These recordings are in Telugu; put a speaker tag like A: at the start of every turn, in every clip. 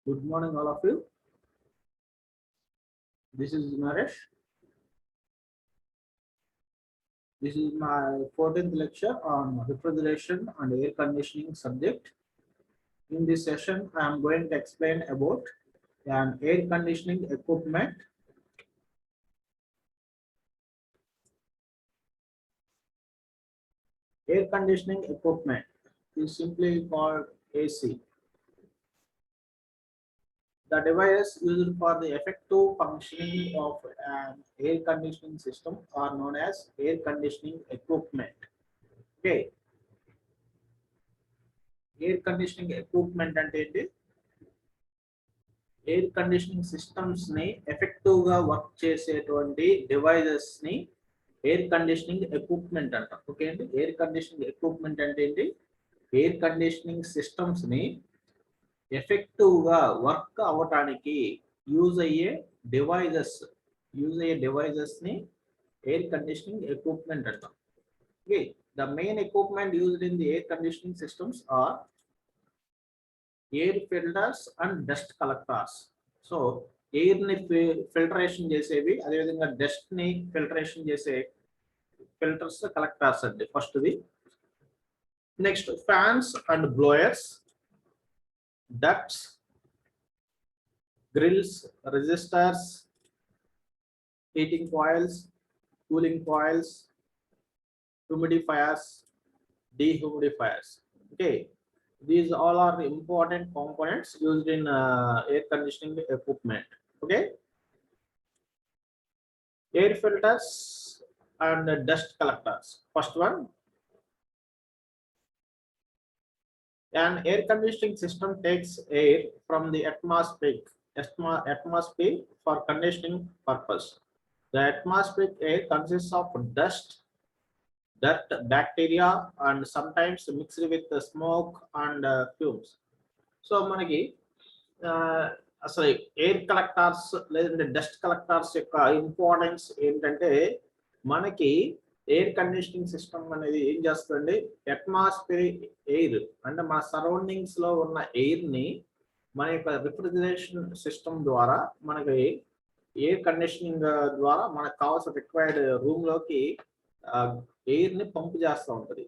A: Good morning, all of you. This is Naresh. This is my 14th lecture on refrigeration and air conditioning subject. In this session, I am going to explain about an air conditioning equipment. Air conditioning equipment is simply called AC. The device used for the effective functioning of an air conditioning system are known as air conditioning equipment. Okay. Air conditioning equipment అంటే ఏంటి? ఎయిర్ కండిషనింగ్ సిస్టమ్స్ ని ఎఫెక్టివ్ గా వర్క్ చేసేటువంటి డివైజెస్ ని ఎయిర్ కండిషనింగ్ ఎక్విప్మెంట్ అంటాం. ఓకే అండి. ఎయిర్ కండిషనింగ్ ఎక్విప్మెంట్ అంటే ఏంటి? ఎయిర్ కండిషనింగ్ సిస్టమ్స్ ని ఎఫెక్టివ్ గా వర్క్ అవ్వటానికి యూజ్ అయ్యే డివైజెస్ ని ఎయిర్ కండిషనింగ్ ఎక్విప్మెంట్ అంటాం. Okay. The main equipment used in the air conditioning systems are air filters and dust collectors. So air ni filtration చేసేవి అదే విధంగా డస్ట్ ని ఫిల్టరేషన్ చేసే ఫిల్టర్స్ కలెక్టర్స్ అంటే ఫస్ట్ ది. Next fans and blowers, ducts, grills, resistors, heating coils, cooling coils, humidifiers, dehumidifiers. Okay, these all are important components used in air conditioning equipment. Okay, air filters and dust collectors. First one, an air conditioning system takes air from the atmosphere for conditioning purpose. The atmospheric air consists of dust, dirt, bacteria, and sometimes mixed with the smoke and fumes. So మనకి అసలు ఎయిర్ కలెక్టర్స్ లేదంటే డస్ట్ కలెక్టర్స్ యొక్క ఇంపార్టెన్స్ ఏంటంటే, మనకి ఎయిర్ కండిషనింగ్ సిస్టమ్ అనేది ఏం చేస్తుందండి, అట్మాస్ఫియర్ ఎయిర్ అంటే మన సరౌండింగ్స్ లో ఉన్న ఎయిర్ ని మన యొక్క రిఫ్రిజరేషన్ సిస్టమ్ ద్వారా మనకి ఎయిర్ కండిషనింగ్ ద్వారా మనకు కావాల్సిన రిక్వైర్డ్ రూమ్ లోకి ఎయిర్ ని పంప్ చేస్తూ ఉంటది.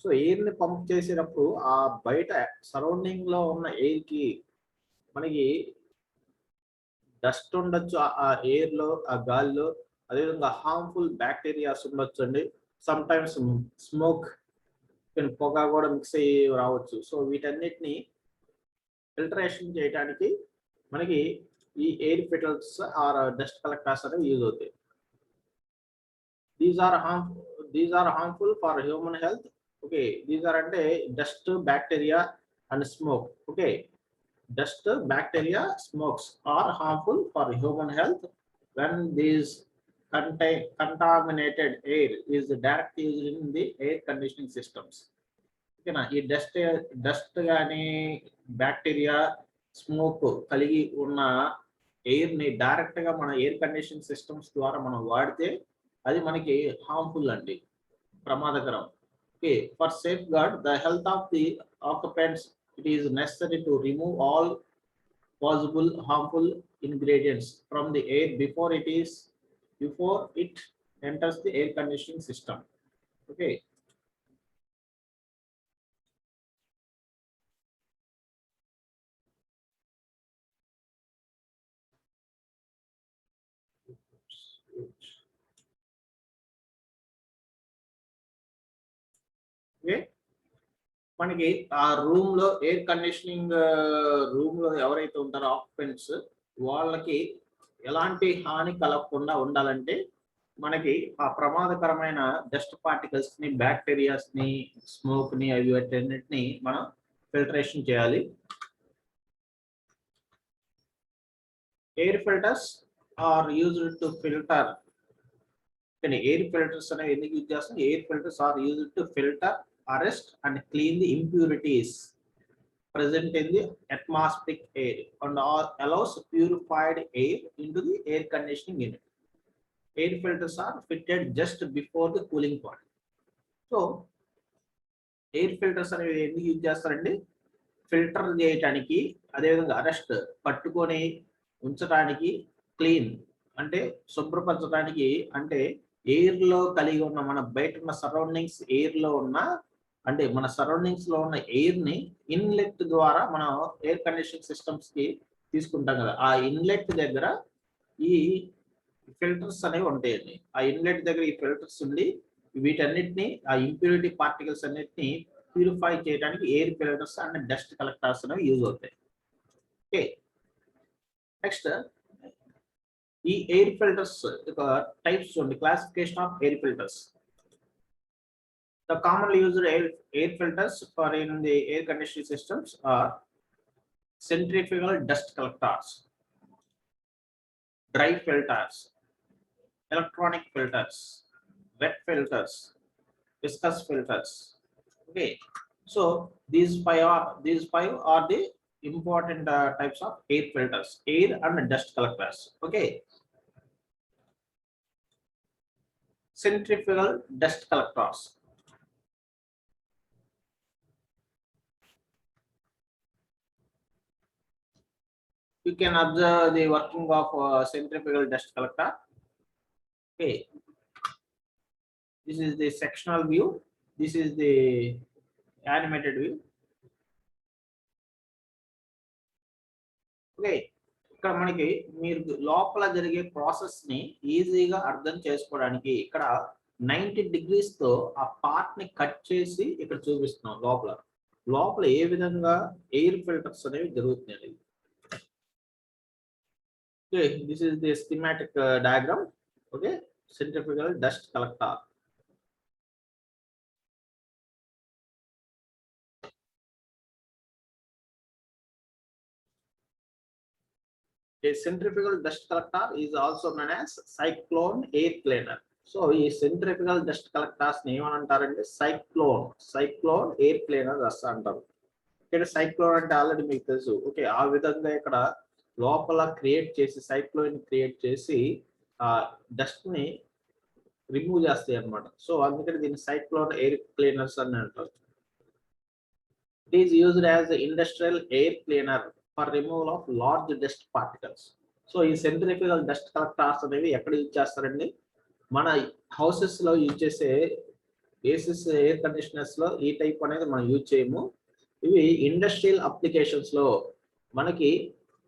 A: సో ఎయిర్ ని పంప్ చేసేటప్పుడు ఆ బయట సరౌండింగ్ లో ఉన్న ఎయిర్ కి మనకి డస్ట్ ఉండొచ్చు ఆ ఎయిర్ లో, ఆ గాలిలో, అదేవిధంగా హార్మ్ఫుల్ బ్యాక్టీరియాస్ ఉండొచ్చు అండి. సమ్ టైమ్స్ స్మోక్, పొగ కూడా మిక్స్ అయ్యి రావచ్చు. సో వీటన్నిటిని ఫిల్టరేషన్ చేయడానికి మనకి ఈ air filters or dust collectors అనేవి యూజ్ అవుతాయి. These are harmful for human health. Okay, these are ante dust, bacteria and smoke. Okay, dust, bacteria, smokes are harmful for human health when these contaminated air is directly used in the air conditioning systems. Okay na, ee dust gaani bacteria, smoke kaligi unna air ni direct ga mana air conditioning systems ద్వారా మనం వాడితే అది మనకి హార్మ్ఫుల్ అండి, ప్రమాదకరం. Okay, for safeguard the health of the occupants it is necessary to remove all possible harmful ingredients from the air before it enters the air conditioning system. Okay, మనకి ఆ రూమ్ లో ఎయిర్ కండిషనింగ్ రూమ్ లో ఎవరైతే ఉంటారో ఆక్యుపెంట్స్, వాళ్ళకి ఎలాంటి హాని కలగకుండా ఉండాలంటే మనకి ఆ ప్రమాదకరమైన డస్ట్ పార్టికల్స్ ని, బ్యాక్టీరియాస్ ని, స్మోక్ ని, అవి వాటన్నిటిని మనం ఫిల్టరేషన్ చేయాలి. Air filters are used to filter. Air filters అనేవి ఎందుకు యూజ్ చేస్తాం? Air filters are used to filter, arrest and clean the impurities present in the atmospheric air and allows purified air into the air conditioning unit. Air filters are fitted just before the cooling point. So air filters అనేవి ఎందుకు యూజ్ చేస్తారండి? ఫిల్టర్ చేయడానికి, అదేవిధంగా అరెస్ట్ పట్టుకొని ఉంచడానికి, క్లీన్ అంటే శుభ్రపరచడానికి, అంటే ఎయిర్ లో కలిగి ఉన్న మన బయట ఉన్న సరౌండింగ్స్ ఎయిర్ లో ఉన్న, అంటే మన సరౌండింగ్స్ లో ఉన్న ఎయిర్ ని ఇన్లెట్ ద్వారా మనం ఎయిర్ కండిషనింగ్ సిస్టమ్స్ కి తీసుకుంటాం కదా, ఆ ఇన్లెట్ దగ్గర ఈ ఫిల్టర్స్ అనేవి ఉంటాయండి. ఆ ఇన్లెట్ దగ్గర ఈ ఫిల్టర్స్ ఉండి వీటన్నిటిని, ఆ ఇంప్యూరిటీ పార్టికల్స్ అన్నిటిని ప్యూరిఫై చేయడానికి air filters and dust collectors అనేవి యూజ్ అవుతాయి. ఓకే, నెక్స్ట్ ఈ ఎయిర్ ఫిల్టర్స్ యొక్క టైప్స్ చూడండి. Classification of air filters. The commonly used air filters for in the air conditioning systems are centrifugal dust collectors, dry filters, electronic filters, wet filters, viscous filters. Okay, so these five are the important types of air filters, air and dust collectors. Okay, centrifugal dust collectors. You can observe the working of centrifugal dust collector. Okay, this is the sectional view, this is the animated view. Okay, ఇక్కడ మనకి మీరు లోపల జరిగే ప్రాసెస్ ని ఈజీగా అర్థం చేసుకోవడానికి ఇక్కడ 90 degrees తో ఆ పార్ట్ ని కట్ చేసి ఇక్కడ చూపిస్తున్నాం. లోపల ఏ విధంగా ఎయిర్ ఫిల్టర్స్ అనేవి జరుగుతున్నాయి. Okay, this is the schematic diagram. Okay, centrifugal dust collector. A centrifugal dust collector is also known as cyclone air cleaner. So ఈ centrifugal dust collectors ని ఏమంటారంటే cyclone air cleaner అంటారు. ఇక్కడ సైక్లోన్ అంటే ఆల్రెడీ మీకు తెలుసు. ఓకే, ఆ విధంగా ఇక్కడ లోపల క్రియేట్ చేసి సైక్లోన్ క్రియేట్ చేసి ఆ డస్ట్ ని రిమూవ్ చేస్తాయి అన్నమాట. సో అందుకని దీన్ని సైక్లోన్ ఎయిర్ క్లీనర్స్ అని అంటారు. It is used as industrial air cleaner for removal of large dust particles. So ఈ సెంట్రిఫ్యూగల్ డస్ట్ కలెక్టర్స్ అనేవి ఎక్కడ యూజ్ చేస్తారండి? మన హౌసెస్ లో యూజ్ చేసే ఏసీస్ ఎయిర్ కండిషనర్స్ లో ఈ టైప్ అనేది మనం యూజ్ చేయము. ఇవి ఇండస్ట్రియల్ అప్లికేషన్స్ లో మనకి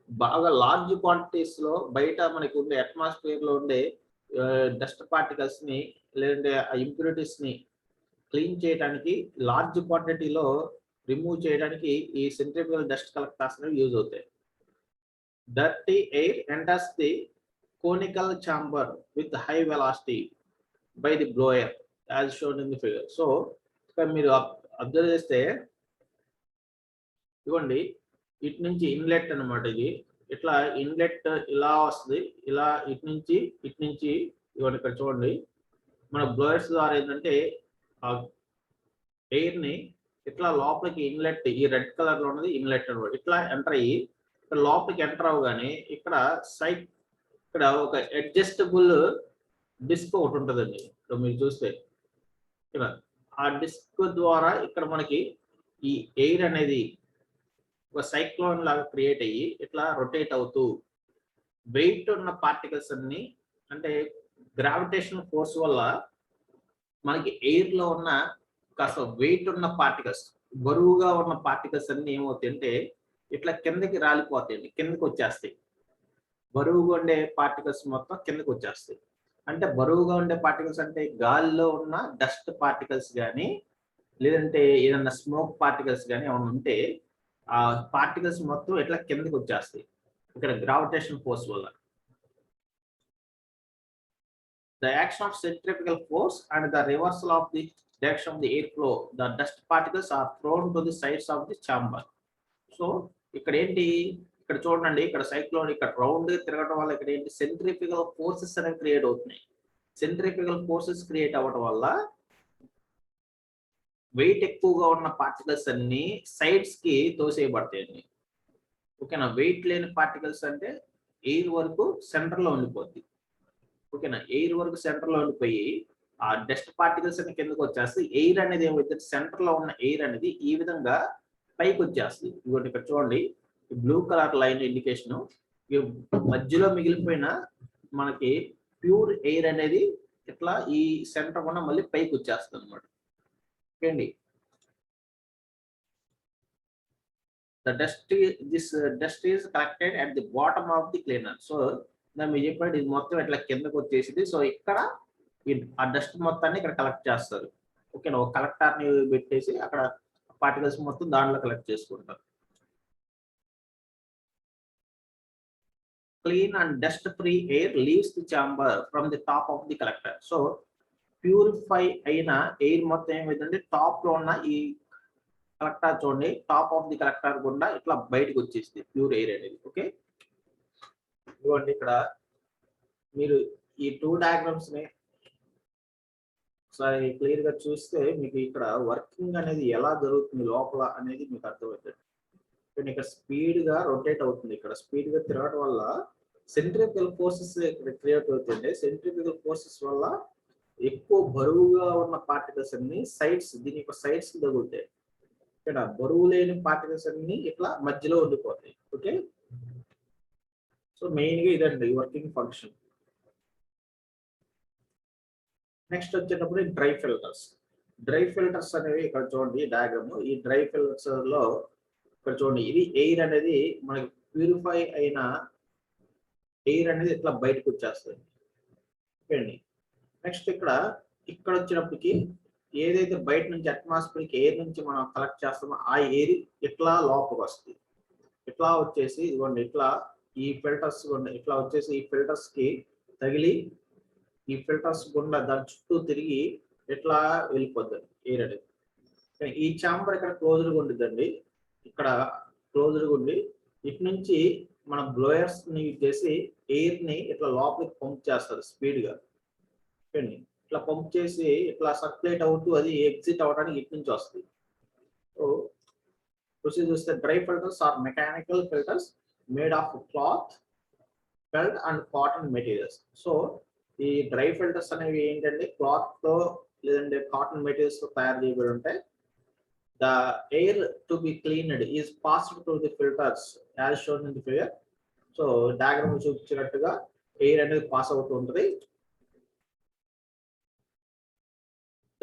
A: బాగా లార్జ్ క్వాంటిటీస్ లో బయట మనకి ఉండే అట్మాస్ఫియర్ లో ఉండే డస్ట్ పార్టికల్స్ ని లేదంటే ఆ ఇంప్యూరిటీస్ ని క్లీన్ చేయడానికి, లార్జ్ క్వాంటిటీలో రిమూవ్ చేయడానికి ఈ సెంట్రిఫ్యూగల్ డస్ట్ కలెక్టర్స్ అనేవి యూజ్ అవుతాయి. Dirty air enters the conical chamber with high velocity by the blower as shown in the figure. So ఇక్కడ మీరు అబ్జర్వ్ చేస్తే ఇవ్వండి, ఇటు నుంచి ఇన్లెట్ అనమాట. ఇది ఇట్లా ఇన్లెట్ ఇలా వస్తుంది, ఇలా ఇటు నుంచి ఇవ్వండి. ఇక్కడ చూడండి, మన బ్లోయర్స్ ద్వారా ఏంటంటే ఆ ఎయిర్ ని ఇట్లా లోపలికి ఇన్లెట్, ఈ రెడ్ కలర్ లో ఉన్నది ఇన్లెట్ అనమాట. ఇట్లా ఎంటర్ అయ్యి ఇక్కడ లోపలికి ఎంటర్ అవగానే ఇక్కడ ఒక అడ్జస్టబుల్ డిస్క్ ఒకటి ఉంటుందండి. ఇక్కడ మీరు చూస్తే ఇక్కడ ఆ డిస్క్ ద్వారా ఇక్కడ మనకి ఈ ఎయిర్ అనేది ఒక సైక్లోన్ లాగా క్రియేట్ అయ్యి ఇట్లా రొటేట్ అవుతూ వెయిట్ ఉన్న పార్టికల్స్ అన్ని, అంటే గ్రావిటేషనల్ ఫోర్స్ వల్ల మనకి ఎయిర్ లో ఉన్న కాస్త వెయిట్ ఉన్న పార్టికల్స్, బరువుగా ఉన్న పార్టికల్స్ అన్ని ఏమవుతాయంటే ఇట్లా కిందకి రాలిపోతాయండి, కిందకి వచ్చేస్తాయి. బరువుగా ఉండే పార్టికల్స్ మొత్తం కిందకి వచ్చేస్తాయి. అంటే బరువుగా ఉండే పార్టికల్స్ అంటే గాలిలో ఉన్న డస్ట్ పార్టికల్స్ కానీ లేదంటే ఏదన్నా స్మోక్ పార్టికల్స్ కానీ ఏమైనా ఉంటే ఆ పార్టికల్స్ మొత్తం ఇట్లా కిందకి వచ్చేస్తాయి ఇక్కడ గ్రావిటేషన్ ఫోర్స్ వల్ల. The action of centrifugal force and the reversal of the direction of the airflow, the dust particles are thrown to the sides of the chamber. So ఇక్కడ ఏంటి, ఇక్కడ చూడండి, ఇక్కడ సైక్లోన్ ఇక్కడ రౌండ్ తిరగడం వల్ల ఇక్కడ ఏంటి సెంట్రిఫ్యూగల్ ఫోర్సెస్ అనేవి క్రియేట్ అవుతున్నాయి. సెంట్రిఫ్యూగల్ ఫోర్సెస్ క్రియేట్ అవ్వడం వల్ల వెయిట్ ఎక్కువగా ఉన్న పార్టికల్స్ అన్ని సైడ్స్ కి తోసేయబడతాయండి. ఓకేనా, వెయిట్ లేని పార్టికల్స్ అంటే ఎయిర్ వరకు సెంటర్ లో ఉండిపోద్ది. ఓకేనా, ఎయిర్ వరకు సెంటర్ లో ఉండిపోయి ఆ డస్ట్ పార్టికల్స్ అన్ని కిందకి వచ్చేస్తే ఎయిర్ అనేది ఏమైతే సెంటర్ లో ఉన్న ఎయిర్ అనేది ఈ విధంగా పైకి వచ్చేస్తుంది. ఇదిగోండి ఇక్కడ చూడండి, బ్లూ కలర్ లైన్ ఇండికేషన్, మధ్యలో మిగిలిపోయిన మనకి ప్యూర్ ఎయిర్ అనేది ఇట్లా ఈ సెంటర్ కూడా మళ్ళీ పైకి వచ్చేస్తుంది అనమాట. ఓకే అండి. This dust is collected at the bottom of the cleaner. So మీరు చెప్పండి, ఇది మొత్తం ఇట్లా కిందకు వచ్చేసింది. సో ఇక్కడ ఆ డస్ట్ మొత్తాన్ని ఇక్కడ కలెక్ట్ చేస్తారు. ఓకేనా, ఒక కలెక్టర్ ని పెట్టేసి అక్కడ పార్టికల్స్ మొత్తం దాంట్లో కలెక్ట్ చేసుకుంటారు. Clean and dust free air leaves the chamber from the top of the collector. So purify అయిన ఎయిర్ మొత్తం ఏమైందంటే టాప్ లో ఉన్న ఈ కలెక్టర్ చూడండి, టాప్ ఆఫ్ ది కలెక్టర్ గుండా ఇట్లా బయటకు వచ్చేసింది ప్యూర్ ఎయిర్ అనేది. ఓకే, ఇదిగోండి ఇక్కడ మీరు ఈ 2 డయాగ్రామ్స్ ని ఒకసారి క్లియర్ గా చూస్తే మీకు ఇక్కడ వర్కింగ్ అనేది ఎలా జరుగుతుంది లోపల అనేది మీకు అర్థమవుతుంది. ఇక్కడ స్పీడ్ గా రొటేట్ అవుతుంది, ఇక్కడ స్పీడ్ గా తిరగడం వల్ల సెంట్రిఫికల్ ఫోర్సెస్ ఇక్కడ క్రియేట్ అవుతుంది. సెంట్రిఫికల్ ఫోర్సెస్ వల్ల ఎక్కువ బరువుగా ఉన్న పార్టికల్స్ అన్ని సైడ్స్, దీని యొక్క సైడ్స్ కి తగులుతాయి. ఇక్కడ బరువు లేని పార్టికల్స్ అన్ని ఇట్లా మధ్యలో ఉండిపోతాయి. ఓకే, సో మెయిన్ గా ఇదండి వర్కింగ్ ఫంక్షన్. నెక్స్ట్ వచ్చేటప్పుడు డ్రై ఫిల్టర్స్. డ్రై ఫిల్టర్స్ అనేవి ఇక్కడ చూడండి డయాగ్రామ్. ఈ డ్రై ఫిల్టర్స్ లో ఇక్కడ చూడండి, ఇది ఎయిర్ అనేది మనకి ప్యూరిఫై అయిన ఎయిర్ అనేది ఇట్లా బయటకు వచ్చేస్తుంది. ఓకే అండి. నెక్స్ట్ ఇక్కడ వచ్చినప్పటికి ఏదైతే బయట నుంచి అట్మాస్ఫియర్ ఎయిర్ నుంచి మనం కలెక్ట్ చేస్తామో ఆ ఎయిర్ ఇట్లా లోపలికి వస్తుంది. ఇట్లా వచ్చేసి ఇదిగోండి ఇట్లా ఈ ఫిల్టర్స్ ఇట్లా వచ్చేసి ఈ ఫిల్టర్స్ కి తగిలి ఈ ఫిల్టర్స్ గుండా దాని చుట్టూ తిరిగి ఇట్లా వెళ్ళిపోద్దండి ఎయిర్ అనేది. ఈ ఛాంబర్ ఇక్కడ క్లోజ్డ్గా ఉండిద్దండి, ఇక్కడ క్లోజ్డ్గా ఉండి ఇటు నుంచి మన బ్లోయర్స్ ని యూజ్ చేసి ఎయిర్ ని ఇట్లా లోపలికి పంప్ చేస్తారు స్పీడ్ గా. ఇట్లా పంప్ చేసి ఇట్లా సర్క్యులేట్ అవుతూ అది ఎగ్జిట్ అవడానికి ఇటు నుంచి వస్తుంది. సో ప్రొసీజర్ చూస్తే dry filters or mechanical filters made of cloth, felt and cotton materials. So ఈ డ్రై ఫిల్టర్స్ అనేవి ఏంటంటే క్లాత్ తో లేదంటే కాటన్ మెటీరియల్స్ తో తయారు చేయబడి ఉంటాయి. The air to be cleaned is passed to the filters as shown in the figure. So diagram చూపించినట్టుగా ఎయిర్ అనేది పాస్ అవుతూ ఉంటుంది.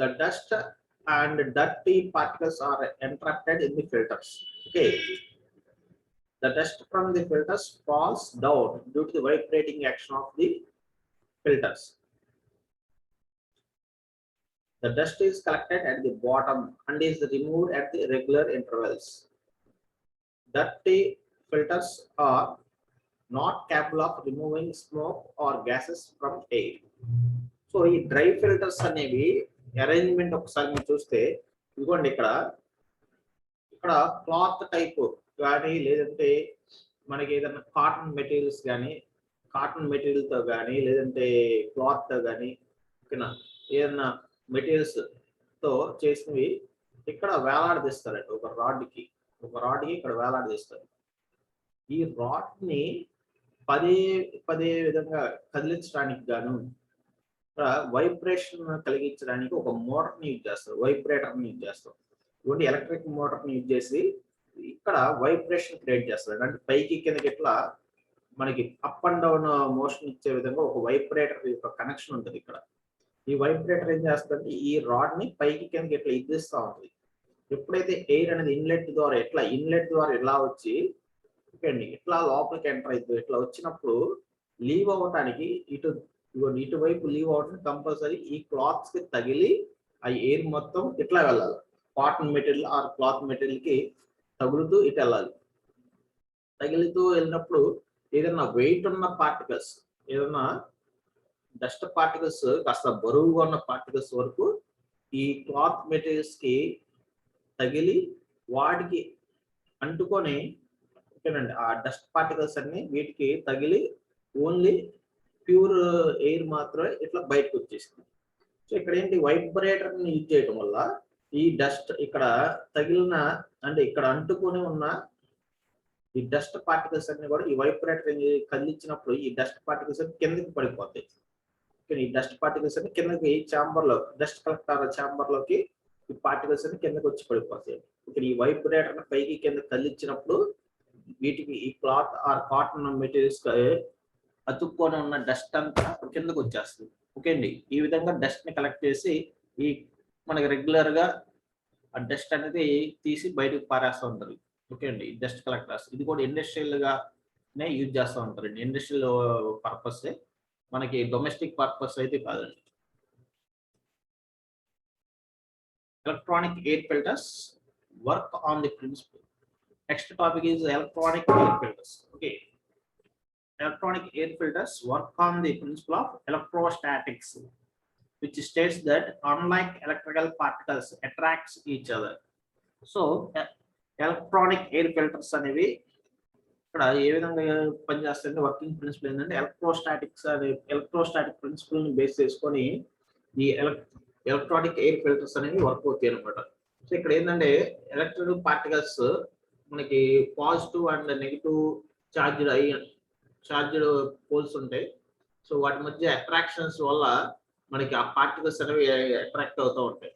A: The dust and dirty particles are entrapped in the filters. Okay, the dust from the filters falls down due to the vibrating action of the filters. The dust is collected at the bottom and is removed at the regular intervals. Dirty filters are not capable of removing smoke or gases from air. So ఈ డ్రై ఫిల్టర్స్ అనేవి అరేంజ్మెంట్ ఒకసారి మీరు చూస్తే ఇదిగోండి ఇక్కడ క్లాత్ టైప్ కానీ లేదంటే మనకి ఏదైనా కాటన్ మెటీరియల్స్ కానీ కాటన్ మెటీరియల్ తో కానీ లేదంటే క్లాత్ తో కానీ ఓకేనా ఏదైనా మెటీరియల్స్ తో చేసినవి ఇక్కడ వేలాడదీస్తారండి. ఒక రాడ్ కి ఇక్కడ వేలాడదీస్తారు. ఈ రాడ్ ని పదే విధంగా కదిలించడానికి గాను వైబ్రేషన్ కలిగించడానికి ఒక మోటార్ ని యూజ్ చేస్తారు, వైబ్రేటర్ ని యూజ్ చేస్తారు. ఇటువంటి ఎలక్ట్రిక్ మోటార్ ని యూజ్ చేసి ఇక్కడ వైబ్రేషన్ క్రియేట్ చేస్తారు. అంటే పైకి కిందకి ఇట్లా మనకి అప్ అండ్ డౌన్ మోషన్ ఇచ్చే విధంగా ఒక వైబ్రేటర్ యొక్క కనెక్షన్ ఉంటుంది ఇక్కడ. ఈ వైబ్రేటర్ ఏం చేస్తుందంటే ఈ రాడ్ ని పైకి కిందకి ఇట్లా ఇదిస్తూ ఉంటుంది. ఎప్పుడైతే ఎయిర్ అనేది ఇన్లెట్ ద్వారా ఇలా వచ్చి ఇట్లా లోపలికి ఎంటర్ అవుతుంది. ఇట్లా వచ్చినప్పుడు లీవ్ అవ్వటానికి ఇటువైపు లీవ్ అవడానికి కంపల్సరీ ఈ క్లాత్స్ కి తగిలి ఆ ఎయిర్ మొత్తం ఇట్లా వెళ్ళాలి. Cotton material or cloth material కి తగులుతూ ఇటు వెళ్ళాలి. తగిలితూ వెళ్ళినప్పుడు ఏదైనా వెయిట్ ఉన్న పార్టికల్స్, ఏదైనా డస్ట్ పార్టికల్స్ కాస్త బరువుగా ఉన్న పార్టికల్స్ వరకు ఈ క్లాత్ మెటీరియల్స్ కి తగిలి వాటికి అంటుకొని ఓకేనండి ఆ డస్ట్ పార్టికల్స్ అన్ని వీటికి తగిలి ఓన్లీ ప్యూర్ ఎయిర్ మాత్రమే ఇట్లా బయటకు వచ్చేసింది. సో ఇక్కడ ఏంటి వైబ్రేటర్ ని యూజ్ చేయడం వల్ల ఈ డస్ట్ ఇక్కడ తగిలిన అంటే ఇక్కడ అంటుకొని ఉన్న ఈ డస్ట్ పార్టికల్స్ అన్ని కూడా ఈ వైబ్రేటర్ కదిలించినప్పుడు ఈ డస్ట్ పార్టికల్స్ కిందకి పడిపోతాయి. ఈ డస్ట్ పార్టికల్స్ అన్ని కిందకి ఛాంబర్ లో డస్ట్ కలెక్టర్ ఛాంబర్ లోకి ఈ పార్టికల్స్ అన్ని కిందకి వచ్చి పడిపోతాయి. ఇక్కడ ఈ వైబ్రేటర్ పైకి కింద కదిలించినప్పుడు వీటికి ఈ క్లాత్ ఆర్ కాటన్ మెటీరియల్స్ అతుక్కొని ఉన్న డస్ట్ అంతా కిందకు వచ్చేస్తుంది. ఓకే అండి, ఈ విధంగా డస్ట్ ని కలెక్ట్ చేసి ఈ మనకి రెగ్యులర్ గా ఆ డస్ట్ అనేది తీసి బయటకు పారేస్తూ ఉంటారు. ఓకే అండి, డస్ట్ కలెక్టర్స్ ఇది కూడా ఇండస్ట్రియల్ గానే యూజ్ చేస్తూ ఉంటారు. ఇండస్ట్రియల్ పర్పస్, మనకి డొమెస్టిక్ పర్పస్ అయితే కాదండి. Electronic air filters work on the principle. Next topic is electronic air filters. Okay, electronic air filters work on the principle of electrostatics, which states that unlike electrical particles attracts each other. So electronic air filters అనేవి ఇక్కడ ఏ విధంగా పనిచేస్తాయంటే వర్కింగ్ ప్రిన్సిపల్ ఏంటంటే ఎలక్ట్రోస్టాటిక్ ప్రిన్సిపల్ ని బేస్ చేసుకొని ఈ ఎలక్ట్రానిక్ ఎయిర్ ఫిల్టర్స్ అనేవి వర్క్ అవుతాయి అనమాట. సో ఇక్కడ ఏంటంటే ఎలక్ట్రికల్ పార్టికల్స్ మనకి positive and negative charged poles ఉంటాయి. సో వాటి మధ్య అట్రాక్షన్స్ వల్ల మనకి ఆ పార్టికల్స్ అనేవి అట్రాక్ట్ అవుతూ ఉంటాయి.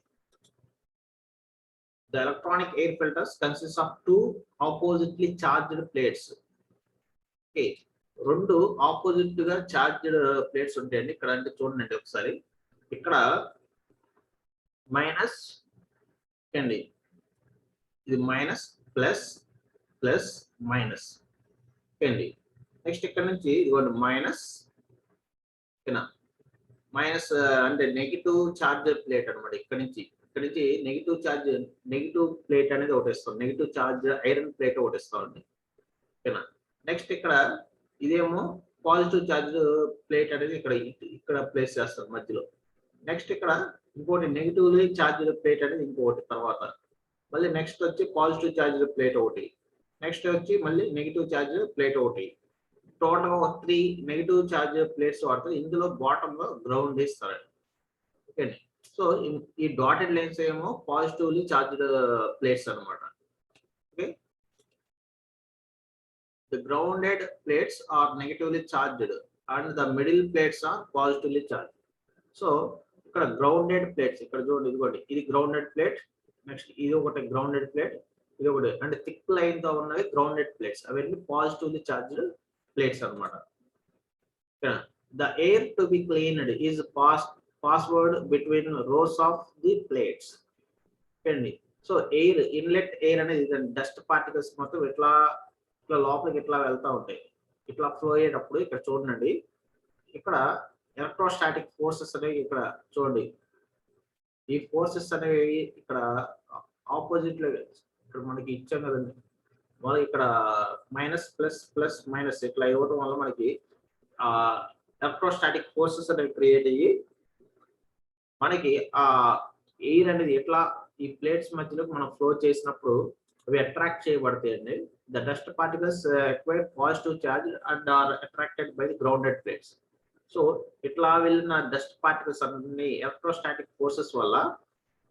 A: The electronic air filters consists of two oppositely charged plates. Okay, రెండు ఆపోజిట్ గా చార్జ్డ్ ప్లేట్స్ ఉంటాయండి. ఇక్కడ అంటే చూడండి ఒకసారి, ఇక్కడ మైనస్ అండి, ఇది మైనస్ ప్లస్ ప్లస్ మైనస్ అండి. నెక్స్ట్ ఇక్కడ నుంచి ఇదిగోండి మైనస్ మైనస్ అంటే నెగిటివ్ చార్జ్ ప్లేట్ అనమాట. ఇక్కడ నుంచి నెగిటివ్ ప్లేట్ అనేది ఒకటి ఇస్తాం, నెగిటివ్ చార్జ్ ఐరన్ ప్లేట్ ఒకటి ఇస్తామండి. ఓకేనా. నెక్స్ట్ ఇక్కడ ఇదేమో పాజిటివ్ చార్జ్ ప్లేట్ అనేది ఇక్కడ ప్లేస్ చేస్తాం మధ్యలో. నెక్స్ట్ ఇక్కడ ఇంకోటి నెగిటివ్లీ చార్జ్ ప్లేట్ అనేది ఇంకొకటి, తర్వాత మళ్ళీ నెక్స్ట్ వచ్చి పాజిటివ్ చార్జ్ ప్లేట్ ఒకటి, నెక్స్ట్ వచ్చి మళ్ళీ నెగిటివ్ చార్జ్ ప్లేట్ ఒకటి. టోటల్ గా 3 నెగిటివ్ చార్జ్ ప్లేట్స్ వాడతారు. ఇందులో బాటమ్ లో గ్రౌండ్ ఇస్తారండి. ఓకే, సో ఈ డాటెడ్ లైన్స్ ఏమో పాజిటివ్లీ చార్జ్డ్ ప్లేట్స్ అనమాట. Okay, the grounded plates are negatively charged and the middle plates are positively charged. So ఇక్కడ గ్రౌండెడ్ ప్లేట్స్, ఇక్కడ చూడండి ఇదిగోండి, ఇది గ్రౌండెడ్ ప్లేట్, నెక్స్ట్ ఇది ఒకటి గ్రౌండెడ్ ప్లేట్, ఇది ఒకటి అంటే థిక్ లైన్ తో ఉన్నవి గ్రౌండెడ్ ప్లేట్స్, అవన్నీ పాజిటివ్లీ చార్జ్డ్ ప్లేట్స్ అనమాట. The air to be cleaned is password between rows of the plates అండి. సో ఎయిర్, ఇన్లెట్ ఎయిర్ అనేది డస్ట్ పార్టికల్స్ మొత్తం ఇట్లా లోపలికి ఇట్లా వెళ్తా ఉంటాయి. ఇట్లా ఫ్లో అయ్యేటప్పుడు ఇక్కడ చూడండి, ఇక్కడ ఎలక్ట్రోస్టాటిక్ ఫోర్సెస్ అనేవి ఇక్కడ చూడండి, ఈ ఫోర్సెస్ అనేవి ఇక్కడ ఆపోజిట్ లో ఇక్కడ మనకి ఇచ్చాం కదండి. వాళ్ళకి ఇక్కడ మైనస్ ప్లస్ ప్లస్ మైనస్ ఇట్లా ఇవ్వడం వల్ల మనకి ఎలక్ట్రోస్టాటిక్ ఫోర్సెస్ అనేవి క్రియేట్ అయ్యి మనకి ఆ ఎయిర్ అనేది ఎట్లా ఈ ప్లేట్స్ మధ్యలో మనం ఫ్లో చేసినప్పుడు అవి అట్రాక్ట్ చేయబడతాయండి. The dust particles acquire positive charge and are attracted by the grounded plates. So ఇట్లా వెళ్ళిన డస్ట్ పార్టికల్స్ అన్ని ఎలక్ట్రోస్టాటిక్ ఫోర్సెస్ వల్ల